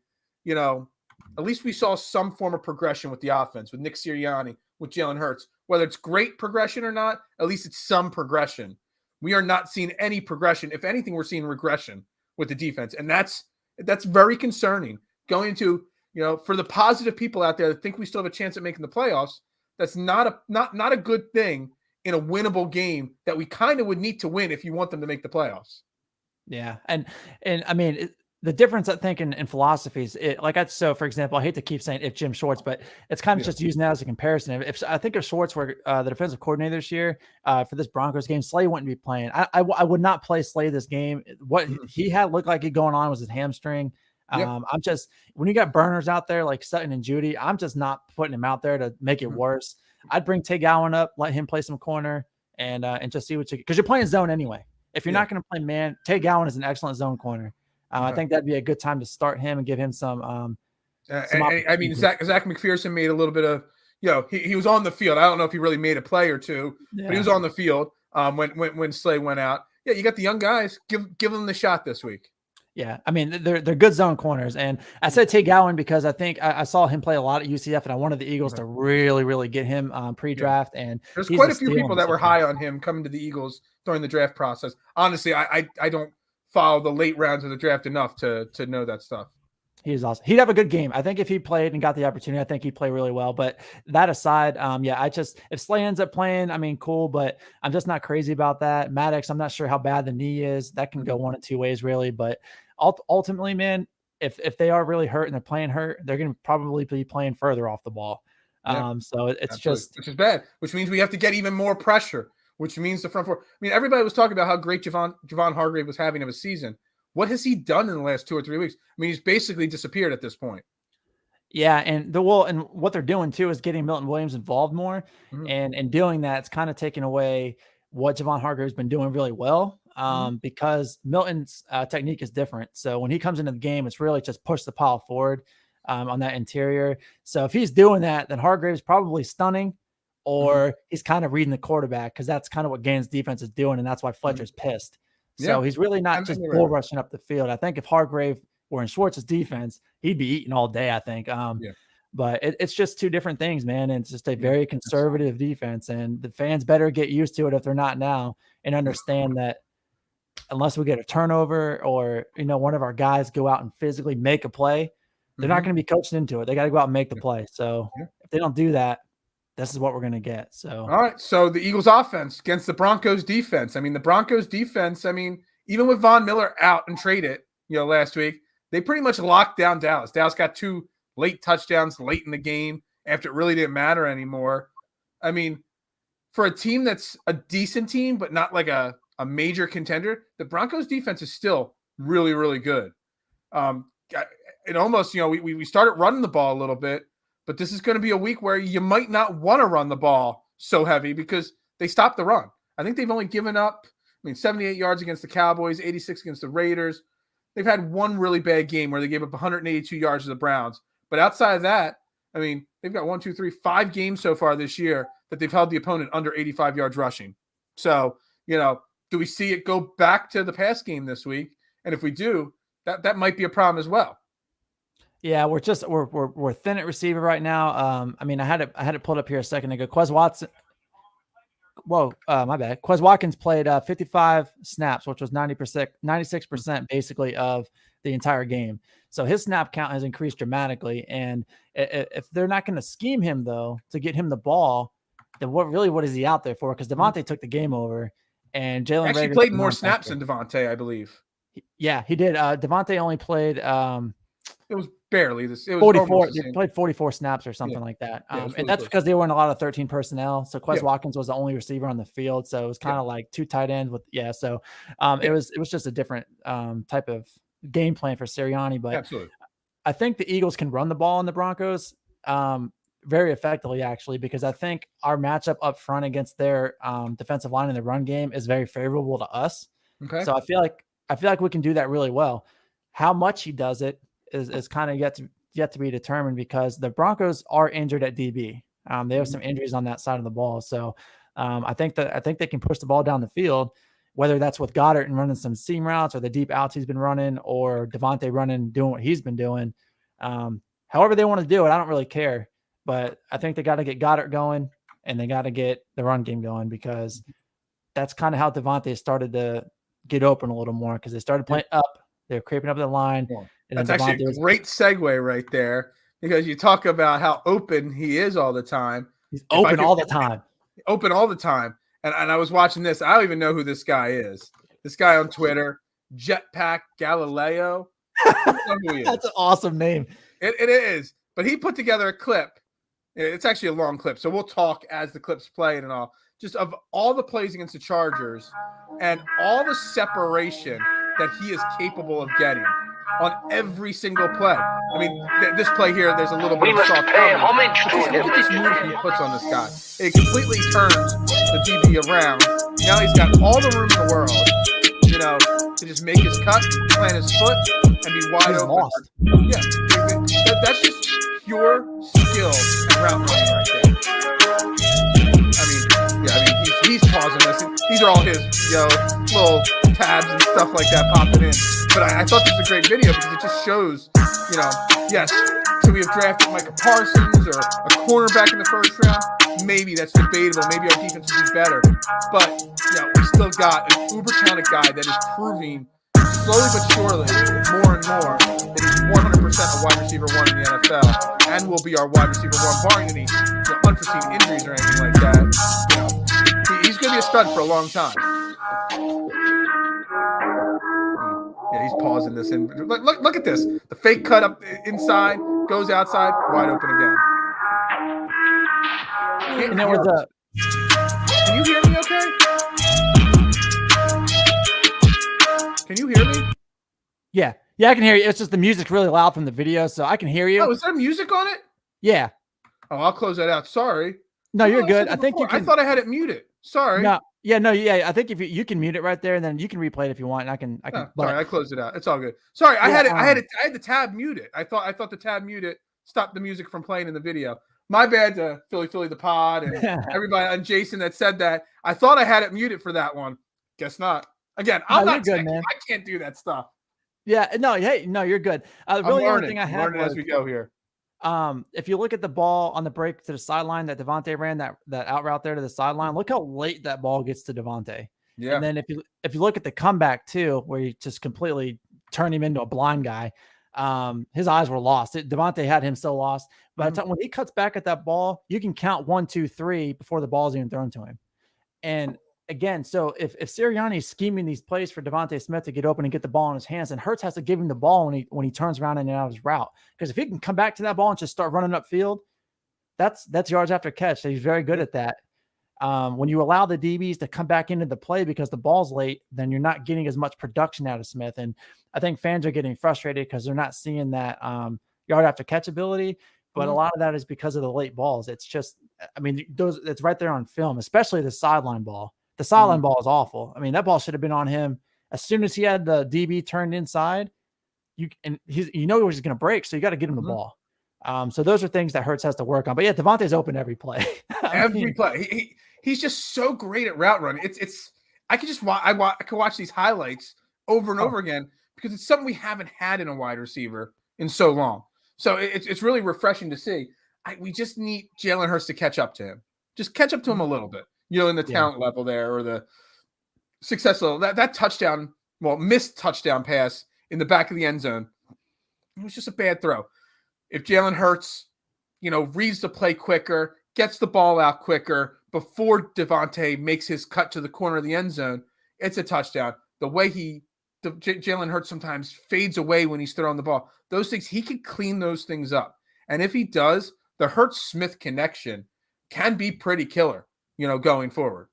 At least we saw some form of progression with the offense, with Nick Sirianni, with Jalen Hurts. Whether it's great progression or not, at least it's some progression. We are not seeing any progression. If anything, we're seeing regression with the defense. And that's very concerning. Going into, for the positive people out there that think we still have a chance at making the playoffs, that's not a good thing in a winnable game that we kind of would need to win if you want them to make the playoffs. Yeah. And the difference, I think, in philosophies, so for example, I hate to keep saying if Jim Schwartz, but it's kind of just using that as a comparison. If I think if Schwartz were the defensive coordinator this year for this Broncos game, Slay wouldn't be playing. I would not play Slay this game. What he had looked like going on was his hamstring. I'm just, when you got burners out there like Sutton and Jeudy, I'm just not putting him out there to make it worse. I'd bring Tay Gowan up, let him play some corner, and just see because you're playing zone anyway. If you're not going to play man, Tay Gowan is an excellent zone corner. I think that'd be a good time to start him and give him some I mean, Zach McPherson made a little bit of, he was on the field. I don't know if he really made a play or two, but he was on the field when Slay went out. Yeah, you got the young guys. Give them the shot this week. Yeah, I mean, they're good zone corners. And I said Tay Gowan because I think I saw him play a lot at UCF, and I wanted the Eagles to really, really get him pre-draft. Yeah. And there's quite a few people that were high on him coming to the Eagles during the draft process. Honestly, I don't follow the late rounds of the draft enough to know that stuff. He's awesome. He'd have a good game. I think if he played and got the opportunity, I think he'd play really well. But that aside, if Slay ends up playing, I mean, cool, but I'm just not crazy about that. Maddox, I'm not sure how bad the knee is. That can go one of two ways, really. But ultimately, man, if they are really hurt and they're playing hurt, they're going to probably be playing further off the ball. So it's just, which is bad, which means we have to get even more pressure, which means the front four. I mean, everybody was talking about how great Javon Hargrave was having of a season. What has he done in the last 2 or 3 weeks? I mean, he's basically disappeared at this point. Yeah, and what they're doing too is getting Milton Williams involved more, and doing that, it's kind of taking away what Javon Hargrave's been doing really well, because Milton's technique is different. So when he comes into the game, it's really just push the pile forward on that interior. So if he's doing that, then Hargrave's probably stunning, or he's kind of reading the quarterback, because that's kind of what Gaines' defense is doing, and that's why Fletcher's pissed. So he's really not just bull rushing up the field. I think if Hargrave were in Schwartz's defense, he'd be eating all day, I think. But it's just two different things, man. And it's just a very conservative defense. And the fans better get used to it if they're not now, and understand that unless we get a turnover or, one of our guys go out and physically make a play, they're not going to be coached into it. They got to go out and make the play. So if they don't do that, this is what we're going to get. So, all right. So the Eagles offense against the Broncos defense. I mean, the Broncos defense, even with Von Miller out and traded, last week, they pretty much locked down Dallas. Dallas got 2 late touchdowns late in the game after it really didn't matter anymore. I mean, for a team that's a decent team, but not like a major contender, the Broncos defense is still really, really good. It almost, we started running the ball a little bit, but this is going to be a week where you might not want to run the ball so heavy because they stopped the run. I think they've only given up, 78 yards against the Cowboys, 86 against the Raiders. They've had one really bad game where they gave up 182 yards to the Browns. But outside of that, they've got 5 games so far this year that they've held the opponent under 85 yards rushing. So, do we see it go back to the pass game this week? And if we do, that might be a problem as well. Yeah, we're thin at receiver right now. I had it pulled up here a second ago. Quez Watson. Whoa, my bad. Quez Watkins played 55 snaps, which was 96% basically of the entire game. So his snap count has increased dramatically. And if they're not going to scheme him though to get him the ball, then what is he out there for? Because Devontae took the game over, and Jalen actually played more snaps than Devontae, I believe. He did. Devontae only played. It was barely this. It was 44. They played 44 snaps or something like that. And that's because they were in a lot of 13 personnel. So Quez Watkins was the only receiver on the field. So it was kind of like 2 tight ends with, So it was just a different type of game plan for Sirianni. But absolutely. I think the Eagles can run the ball on the Broncos very effectively, actually, because I think our matchup up front against their defensive line in the run game is very favorable to us. Okay. So I feel like we can do that really well. How much he does it is kind of yet to be determined, because the Broncos are injured at DB. They have some injuries on that side of the ball. So I think they can push the ball down the field, whether that's with Goddard and running some seam routes or the deep outs he's been running, or Devontae doing what he's been doing. However they want to do it, I don't really care. But I think they got to get Goddard going, and they got to get the run game going, because that's kind of how Devontae started to get open a little more, because they started playing up. They're creeping up the line. Yeah. And that's actually a great segue right there, because you talk about how open he is all the time. He's open all the time. Open all the time. And I was watching this. I don't even know who this guy is. This guy on Twitter, Jetpack Galileo. I don't know who he is. That's an awesome name. It is. But he put together a clip. It's actually a long clip, so we'll talk as the clips play and all. Just of all the plays against the Chargers and all the separation that he is capable of getting on every single play. This play here, there's a little bit of soft coverage. Look at this move he puts on this guy. It completely turns the DB around. Now he's got all the room in the world, to just make his cut, plant his foot, and be wide open. Lost. Yeah, that's just pure skill and route running right there. He's pausing this. These are all his, little tabs and stuff like that popping in. But I thought this was a great video because it just shows, yes, could we have drafted Micah Parsons or a cornerback in the first round? Maybe that's debatable. Maybe our defense would be better. But, we still got an uber-talented guy that is proving slowly but surely, more and more, that he's 100% a wide receiver one in the NFL and will be our wide receiver one, barring any unforeseen injuries or anything like that. He's going to be a stud for a long time. Yeah, he's pausing this. And look at this. The fake cut up inside, goes outside, wide open again. And there was a... Can you hear me okay? Can you hear me? Yeah, I can hear you. It's just the music's really loud from the video, so I can hear you. Oh, is there music on it? Yeah. Oh, I'll close that out. Sorry. No, you're good. I think you can... I thought I had it muted. Sorry. No. Yeah. I think if you can mute it right there, and then you can replay it if you want. And I can. Sorry, I closed it out. It's all good. Sorry, I had the tab muted. I thought the tab muted stopped the music from playing in the video. My bad to Philly the pod and everybody and Jason that said that. I thought I had it muted for that one. Guess not. Again, I'm not good, man. I can't do that stuff. Yeah, no, you're good. Really, the only thing I had was, as we go here. If you look at the ball on the break to the sideline that Devontae ran, that out route there to the sideline, look how late that ball gets to Devontae. Yeah. And then if you look at the comeback too, where you just completely turn him into a blind guy, his eyes were lost. Devontae had him so lost. By the time when he cuts back at that ball, you can count 1, 2, 3 before the ball's even thrown to him. And again, so if Sirianni's scheming these plays for Devonta Smith to get open and get the ball in his hands, and Hurts has to give him the ball when he turns around and out of his route. Because if he can come back to that ball and just start running upfield, that's yards after catch. So he's very good at that. When you allow the DBs to come back into the play because the ball's late, then you're not getting as much production out of Smith. And I think fans are getting frustrated because they're not seeing that yard after catch ability. But a lot of that is because of the late balls. It's just, it's right there on film, especially the sideline ball. The sideline ball is awful. That ball should have been on him as soon as he had the DB turned inside. He was going to break, so you got to get him the ball. So those are things that Hurts has to work on. But yeah, Devontae's open every play. Every play. He's just so great at route running. I could watch these highlights over and over again because it's something we haven't had in a wide receiver in so long. So it's really refreshing to see. We just need Jalen Hurts to catch up to him. Just catch up to him a little bit. In the talent level there, or the success level. That touchdown, missed touchdown pass in the back of the end zone, it was just a bad throw. If Jalen Hurts, reads the play quicker, gets the ball out quicker before Devontae makes his cut to the corner of the end zone, it's a touchdown. The way Jalen Hurts sometimes fades away when he's throwing the ball, those things, he can clean those things up. And if he does, the Hurts-Smith connection can be pretty killer. Going forward.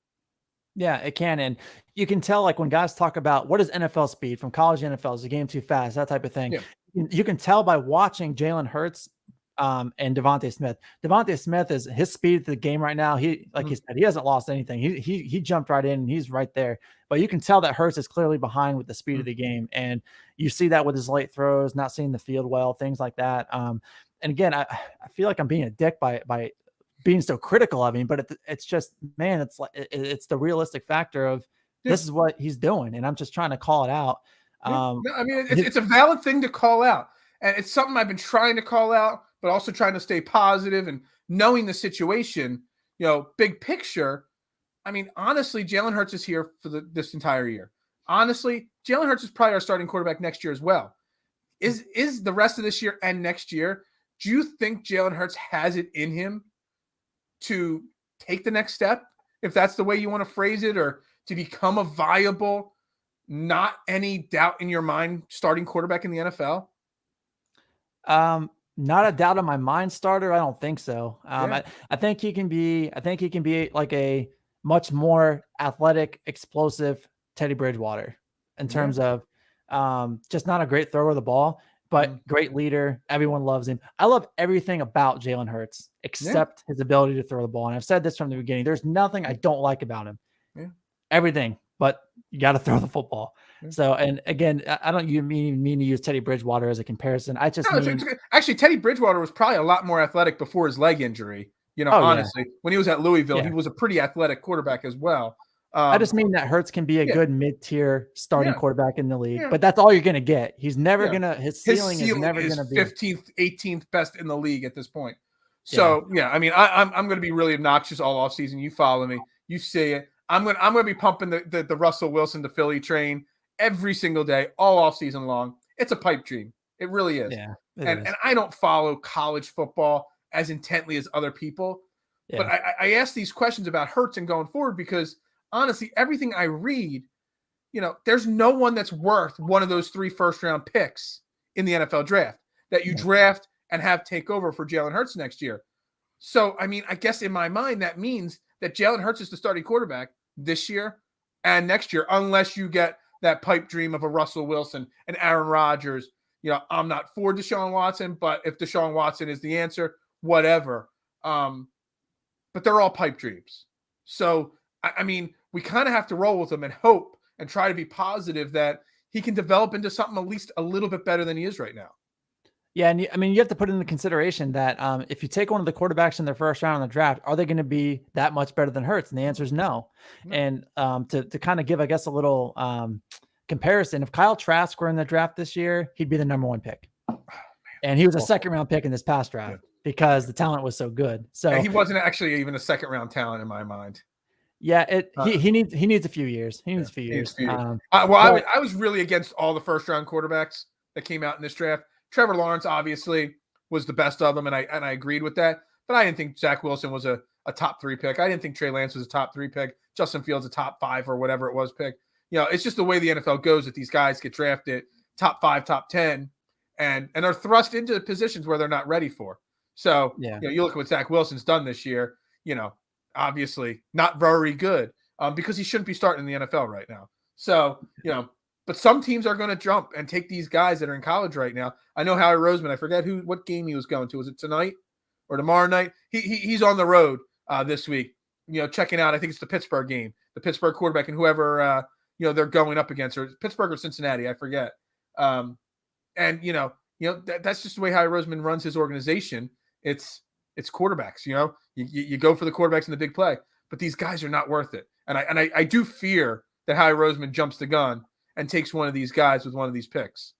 Yeah, it can. And you can tell, when guys talk about what is NFL speed from college to NFL, is the game too fast, that type of thing. Yeah. You can tell by watching Jalen Hurts and Devonta Smith. Devonta Smith is his speed to the game right now. He said, he hasn't lost anything. He jumped right in and he's right there. But you can tell that Hurts is clearly behind with the speed of the game. And you see that with his late throws, not seeing the field well, things like that. And again, I feel like I'm being a dick by being so critical of him, but it's just, man, it's the realistic factor of this is what he's doing. And I'm just trying to call it out. It's a valid thing to call out. And it's something I've been trying to call out, but also trying to stay positive and knowing the situation, big picture. Honestly, Jalen Hurts is here for this entire year. Honestly, Jalen Hurts is probably our starting quarterback next year as well. Is the rest of this year and next year, do you think Jalen Hurts has it in him to take the next step, if that's the way you want to phrase it, or to become a viable, not any doubt in your mind, starting quarterback in the NFL? Not a doubt in my mind starter. I don't think so. I think he can be like a much more athletic, explosive Teddy Bridgewater in terms of just not a great thrower of the ball, but great leader. Everyone loves him. I love everything about Jalen Hurts except his ability to throw the ball. And I've said this from the beginning. There's nothing I don't like about him. Yeah. Everything, but you got to throw the football. So, and again, I don't mean to use Teddy Bridgewater as a comparison. I just mean actually Teddy Bridgewater was probably a lot more athletic before his leg injury. Honestly, when he was at Louisville, he was a pretty athletic quarterback as well. I just mean that Hurts can be a good mid-tier starting quarterback in the league, but that's all you're going to get. He's never going to, his ceiling is never going to be 15th, 18th best in the league at this point. So I mean, I'm going to be really obnoxious all off season. You follow me, you see it. I'm going to be pumping the Russell Wilson to Philly train every single day, all off season long. It's a pipe dream. It really is. Yeah. And I don't follow college football as intently as other people, but I ask these questions about Hurts and going forward because honestly, everything I read, there's no one that's worth one of those 3 first-round picks in the NFL draft that you draft and have take over for Jalen Hurts next year. So, I mean, I guess in my mind, that means that Jalen Hurts is the starting quarterback this year and next year, unless you get that pipe dream of a Russell Wilson and Aaron Rodgers. I'm not for Deshaun Watson, but if Deshaun Watson is the answer, whatever. But they're all pipe dreams. So, I mean, we kind of have to roll with them and hope and try to be positive that he can develop into something at least a little bit better than he is right now. Yeah, and I mean, you have to put into consideration that if you take one of the quarterbacks in their first round in the draft, are they going to be that much better than Hurts? And the answer is no. And to kind of give, I guess, a little comparison, if Kyle Trask were in the draft this year, he'd be the number 1 pick. And he was a second-round pick in this past draft because the talent was so good. So he wasn't actually even a second-round talent in my mind. Yeah, he needs a few years. He needs a few years. I was really against all the first-round quarterbacks that came out in this draft. Trevor Lawrence obviously was the best of them, and I agreed with that. But I didn't think Zach Wilson was a top 3 pick. I didn't think Trey Lance was a top 3 pick. Justin Fields a top 5 or whatever it was pick. It's just the way the NFL goes that these guys get drafted top 5, top 10, and are thrust into positions where they're not ready for. So you look at what Zach Wilson's done this year. Obviously not very good because he shouldn't be starting in the NFL right now. So but some teams are going to jump and take these guys that are in college right now. I know Howie Roseman. I forget what game he was going to. Was it tonight or tomorrow night? He's on the road this week. Checking out. I think it's the Pittsburgh game, the Pittsburgh quarterback, and whoever they're going up against, or Pittsburgh or Cincinnati. I forget. And that's just the way Howie Roseman runs his organization. It's quarterbacks. You go for the quarterbacks in the big play, but these guys are not worth it. And I do fear that Howie Roseman jumps the gun and takes one of these guys with one of these picks.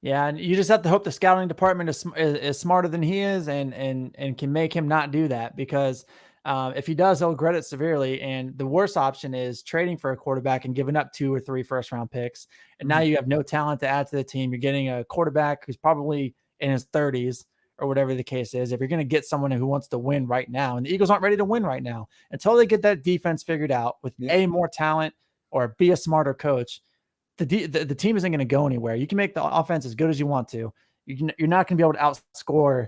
Yeah, and you just have to hope the scouting department is smarter than he is and can make him not do that, because if he does, he'll regret it severely. And the worst option is trading for a quarterback and giving up 2 or 3 first-round picks. And now you have no talent to add to the team. You're getting a quarterback who's probably in his 30s or whatever the case is. If you're going to get someone who wants to win right now, and the Eagles aren't ready to win right now until they get that defense figured out with more talent or be a smarter coach, the team isn't going to go anywhere. You can make the offense as good as you want to. You're not going to be able to outscore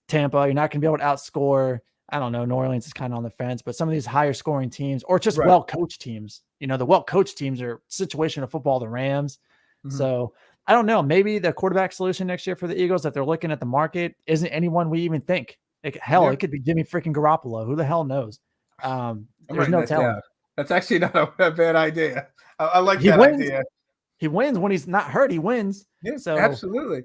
Tampa. You're not going to be able to outscore, I don't know, New Orleans is kind of on the fence, but some of these higher scoring teams or just well-coached teams. The well-coached teams are situation of football, the Rams. So I don't know. Maybe the quarterback solution next year for the Eagles, that they're looking at the market, isn't anyone we even think. It could be Jimmy freaking Garoppolo. Who the hell knows? There's no telling. That's actually not a bad idea. I like that idea. He wins when he's not hurt. He wins. Yeah, so absolutely.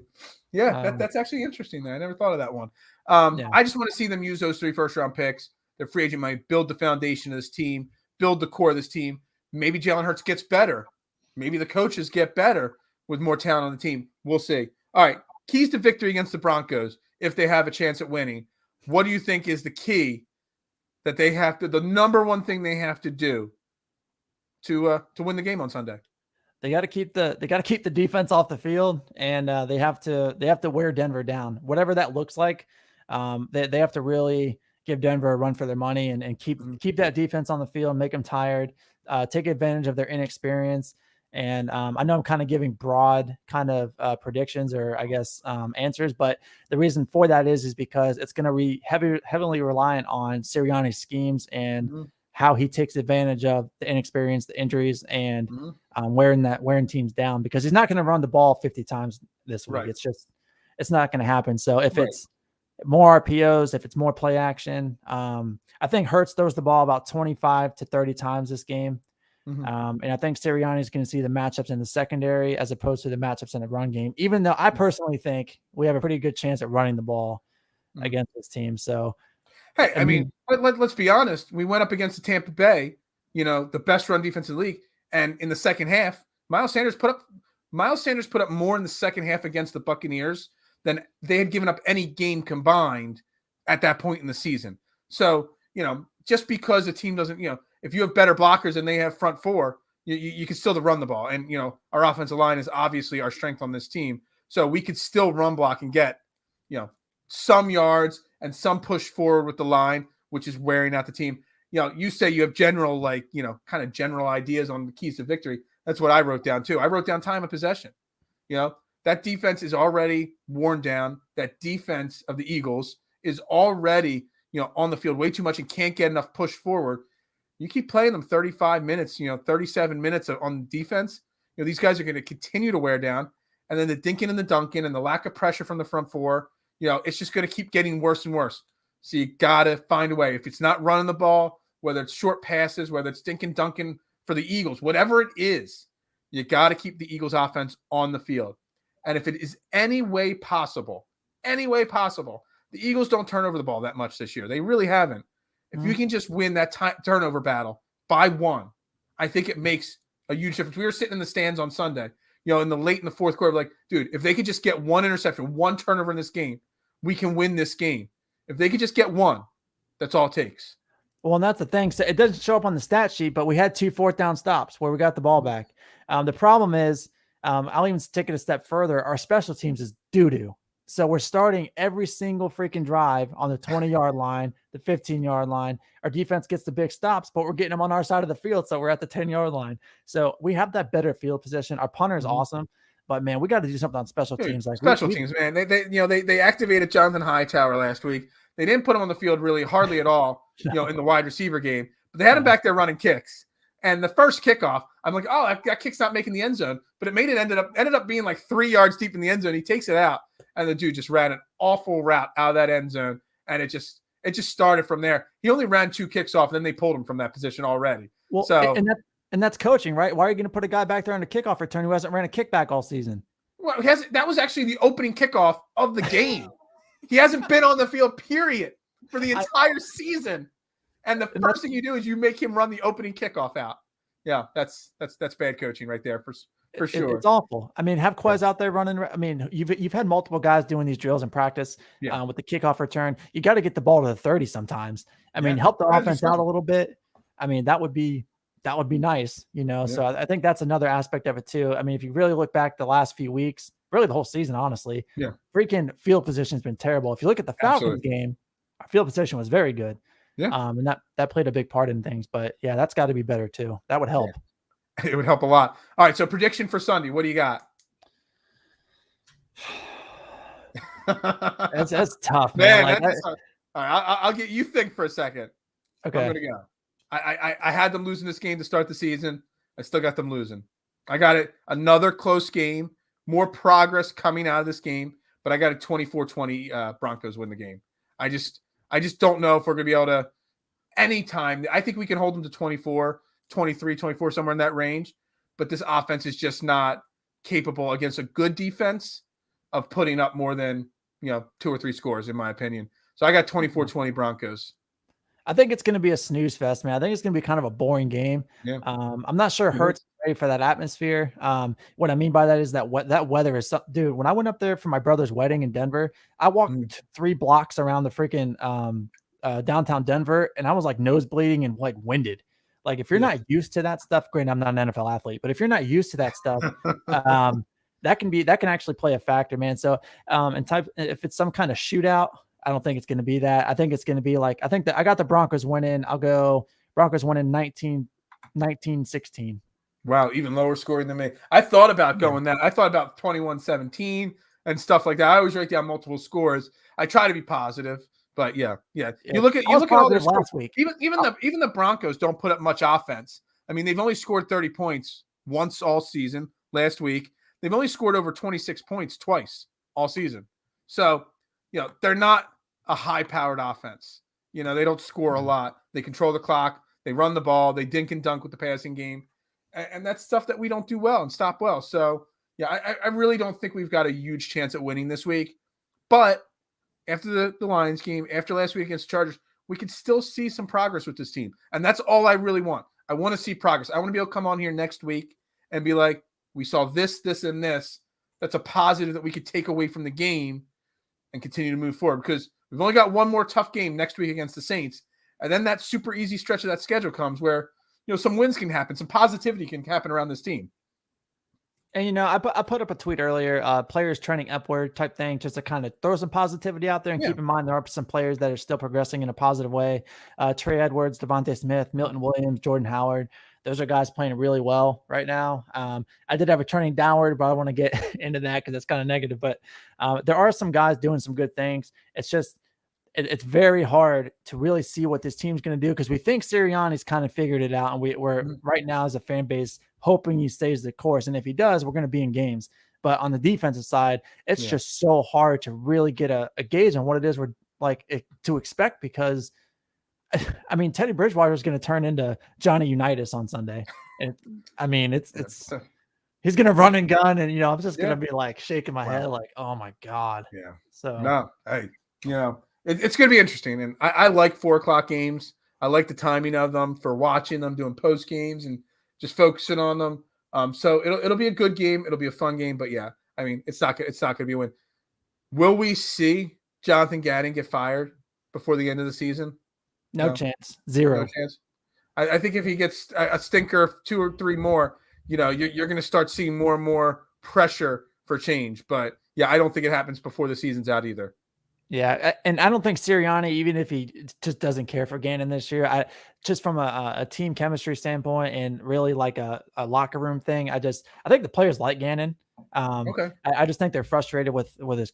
Yeah, that's actually interesting. There, I never thought of that one. I just want to see them use those 3 first-round picks. Their free agent money, build the foundation of this team, build the core of this team. Maybe Jalen Hurts gets better. Maybe the coaches get better with more talent on the team. We'll see. All right, keys to victory against the Broncos if they have a chance at winning. What do you think is the key that they have to, the number one thing they have to do to win the game on Sunday? They got to keep the defense off the field, and they have to wear Denver down, whatever that looks like. They have to really give Denver a run for their money and keep that defense on the field, make them tired, take advantage of their inexperience. And I know I'm kind of giving broad kind of predictions or I guess answers, but the reason for that is because it's going to be heavily reliant on Sirianni's schemes and how he takes advantage of the inexperience, the injuries, and wearing teams down, because he's not going to run the ball 50 times this week. Right. It's not going to happen. So if it's more RPOs, if it's more play action, I think Hurts throws the ball about 25 to 30 times this game. And I think Sirianni is going to see the matchups in the secondary as opposed to the matchups in the run game, even though I personally think we have a pretty good chance at running the ball against this team. So, hey, I mean let's be honest. We went up against the Tampa Bay, the best run defense in the league. And in the second half, Miles Sanders put up more in the second half against the Buccaneers than they had given up any game combined at that point in the season. So, just because a team doesn't, if you have better blockers and they have front four, you can still run the ball. And, our offensive line is obviously our strength on this team. So we could still run block and get, some yards and some push forward with the line, which is wearing out the team. You say you have general, kind of general ideas on the keys to victory. That's what I wrote down too. I wrote down time of possession. That defense is already worn down. That defense of the Eagles is already, on the field way too much and can't get enough push forward. You keep playing them 35 minutes, 37 minutes on defense. These guys are going to continue to wear down. And then the dinking and the dunking and the lack of pressure from the front four, it's just going to keep getting worse and worse. So you got to find a way. If it's not running the ball, whether it's short passes, whether it's dinking dunking for the Eagles, whatever it is, you got to keep the Eagles offense on the field. And if it is any way possible, the Eagles don't turn over the ball that much this year. They really haven't. If you can just win that turnover battle by one, I think it makes a huge difference. We were sitting in the stands on Sunday, in the fourth quarter, like, dude, if they could just get one interception, one turnover in this game, we can win this game. If they could just get one, that's all it takes. Well, and that's the thing. So it doesn't show up on the stat sheet, but we had 2 4th-down stops where we got the ball back. The problem is, I'll even take it a step further. Our special teams is doo-doo. So we're starting every single freaking drive on the 20-yard line, the 15-yard line. Our defense gets the big stops, but we're getting them on our side of the field, so we're at the 10-yard line. So we have that better field position. Our punter is awesome, but man, we got to do something on special teams. Like special teams, man. They activated Jonathan Hightower last week. They didn't put him on the field really hardly at all, in the wide receiver game, but they had him back there running kicks. And the first kickoff, I'm like, oh, that kick's not making the end zone, but it ended up being like 3 yards deep in the end zone. He takes it out, and the dude just ran an awful route out of that end zone, and it just started from there. He only ran 2 kicks off, and then they pulled him from that position already. Well, so and that's coaching, right? Why are you going to put a guy back there on a kickoff return who hasn't ran a kickback all season? Well, that was actually the opening kickoff of the game. He hasn't been on the field, period, for the entire season. And the first thing you do is you make him run the opening kickoff out. Yeah, that's bad coaching right there for sure. It's awful. I mean, have Quez out there running. I mean, you've had multiple guys doing these drills in practice with the kickoff return. You got to get the ball to the 30 sometimes. I mean, help the offense out a little bit. I mean, that would be nice, So I think that's another aspect of it too. I mean, if you really look back the last few weeks, really the whole season, honestly, freaking field position has been terrible. If you look at the Falcons game, our field position was very good. Yeah. And that played a big part in things, but yeah, that's got to be better too. That would help. Yeah. It would help a lot. All right. So prediction for Sunday. What do you got? That's tough, man. All right. I'll get you think for a second. Okay. I'm going to go. I had them losing this game to start the season. I still got them losing. I got it. Another close game, more progress coming out of this game, but I got a 24-20 Broncos win the game. I just don't know if we're going to be able to anytime. I think we can hold them to 24, 23, 24, somewhere in that range. But this offense is just not capable against a good defense of putting up more than, 2 or 3 scores, in my opinion. So I got 24-20 Broncos. I think it's going to be a snooze fest, man. I think it's going to be kind of a boring game. Yeah. I'm not sure Hurts is ready for that atmosphere. What I mean by that is that that weather is – dude, when I went up there for my brother's wedding in Denver, I walked 3 blocks around the freaking downtown Denver, and I was like nose bleeding and like winded. Like if you're not used to that stuff, granted, I'm not an NFL athlete, but if you're not used to that stuff, that can actually play a factor, man. So if it's some kind of shootout, I don't think it's going to be that. I think it's going to be like, I think that I got the Broncos winning. I'll go Broncos winning 19-16. Wow. Even lower scoring than me. I thought about going that. I thought about 21-17 and stuff like that. I always write down multiple scores. I try to be positive, but yeah. You look at all their scores last week. Even the Broncos don't put up much offense. I mean, they've only scored 30 points once all season last week. They've only scored over 26 points twice all season. So, they're not a high-powered offense. They don't score a lot. They control the clock. They run the ball. They dink and dunk with the passing game. And that's stuff that we don't do well and stop well. So, yeah, I really don't think we've got a huge chance at winning this week. But after the Lions game, after last week against the Chargers, we could still see some progress with this team. And that's all I really want. I want to see progress. I want to be able to come on here next week and be like, we saw this, this, and this. That's a positive that we could take away from the game and continue to move forward, because we've only got one more tough game next week against the Saints. And then that super easy stretch of that schedule comes where, some wins can happen. Some positivity can happen around this team. And, I put up a tweet earlier, players trending upward type thing, just to kind of throw some positivity out there and keep in mind there are some players that are still progressing in a positive way. Trey Edwards, Devonta Smith, Milton Williams, Jordan Howard. Those are guys playing really well right now. I did have a turning downward, but I want to get into that because it's kind of negative. But there are some guys doing some good things. It's just it's very hard to really see what this team's going to do because we think Sirianni's kind of figured it out. And we're right now as a fan base hoping he stays the course. And if he does, we're going to be in games. But on the defensive side, it's just so hard to really get a gauge on what it is we're to expect because, I mean, Teddy Bridgewater is going to turn into Johnny Unitas on Sunday. And I mean, it's he's going to run and gun. And, I'm just going to be shaking my head oh my God. Yeah. So, no, hey, it's going to be interesting. And I like 4:00 games. I like the timing of them for watching them, doing post games and just focusing on them. So it'll be a good game. It'll be a fun game. But yeah, I mean, it's not going to be a win. Will we see Jonathan Gannon get fired before the end of the season? No chance. Zero. No chance. I think if he gets a stinker, 2 or 3 more, you're going to start seeing more and more pressure for change. But yeah, I don't think it happens before the season's out either. Yeah, and I don't think Sirianni, even if he just doesn't care for Gannon this year, just from a team chemistry standpoint and really a locker room thing, I think the players like Gannon. Okay. I just think they're frustrated with his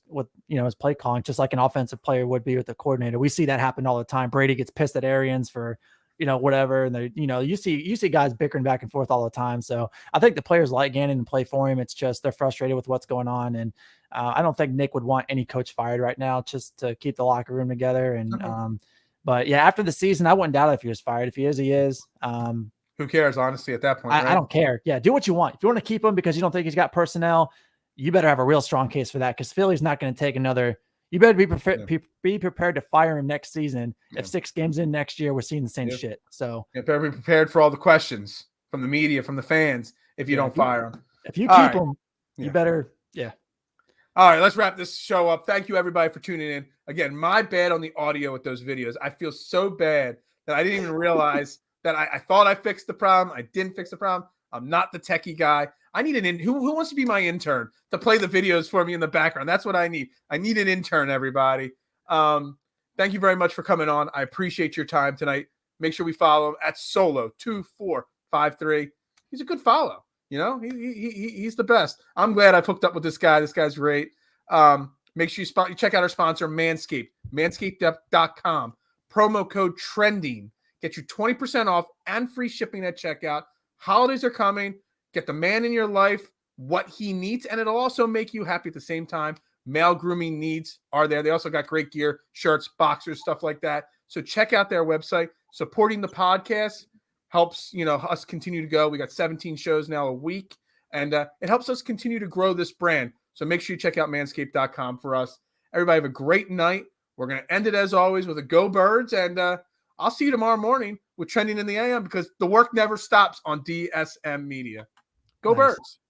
play calling, just like an offensive player would be with the coordinator. We see that happen all the time. Brady gets pissed at Arians for whatever, and they you see guys bickering back and forth all the time. So I think the players like Gannon and play for him. It's just they're frustrated with what's going on, and I don't think Nick would want any coach fired right now just to keep the locker room together. And but yeah, after the season, I wouldn't doubt if he was fired. If he is, he is. Who cares, honestly, at that point? I don't care. Yeah, do what you want. If you want to keep him because you don't think he's got personnel, you better have a real strong case for that because Philly's not going to take another. You better be prepared to fire him next season. If 6 games in next year, we're seeing the same shit. So better be prepared for all the questions from the media, from the fans, if you don't fire him. If you keep him, you better, All right, let's wrap this show up. Thank you, everybody, for tuning in. Again, my bad on the audio with those videos. I feel so bad that I didn't even realize that I thought I fixed the problem. I didn't fix the problem. I'm not the techie guy. I need who wants to be my intern to play the videos for me in the background? That's what I need. I need an intern, everybody. Thank you very much for coming on. I appreciate your time tonight. Make sure we follow him at Solo2453. He's a good follow. He's the best. I'm glad I've hooked up with this guy. This guy's great. Make sure you check out our sponsor, Manscaped. Manscaped.com. Promo code TRENDING. Get you 20% off and free shipping at checkout. Holidays are coming. Get the man in your life what he needs, and it'll also make you happy at the same time. Male grooming needs are there. They also got great gear, shirts, boxers, stuff like that. So check out their website. Supporting the podcast helps, us continue to go. We got 17 shows now a week, and it helps us continue to grow this brand. So make sure you check out manscaped.com for us. Everybody have a great night. We're going to end it as always with a Go Birds, and I'll see you tomorrow morning with Trending in the AM because the work never stops on DSM Media. Go Birds.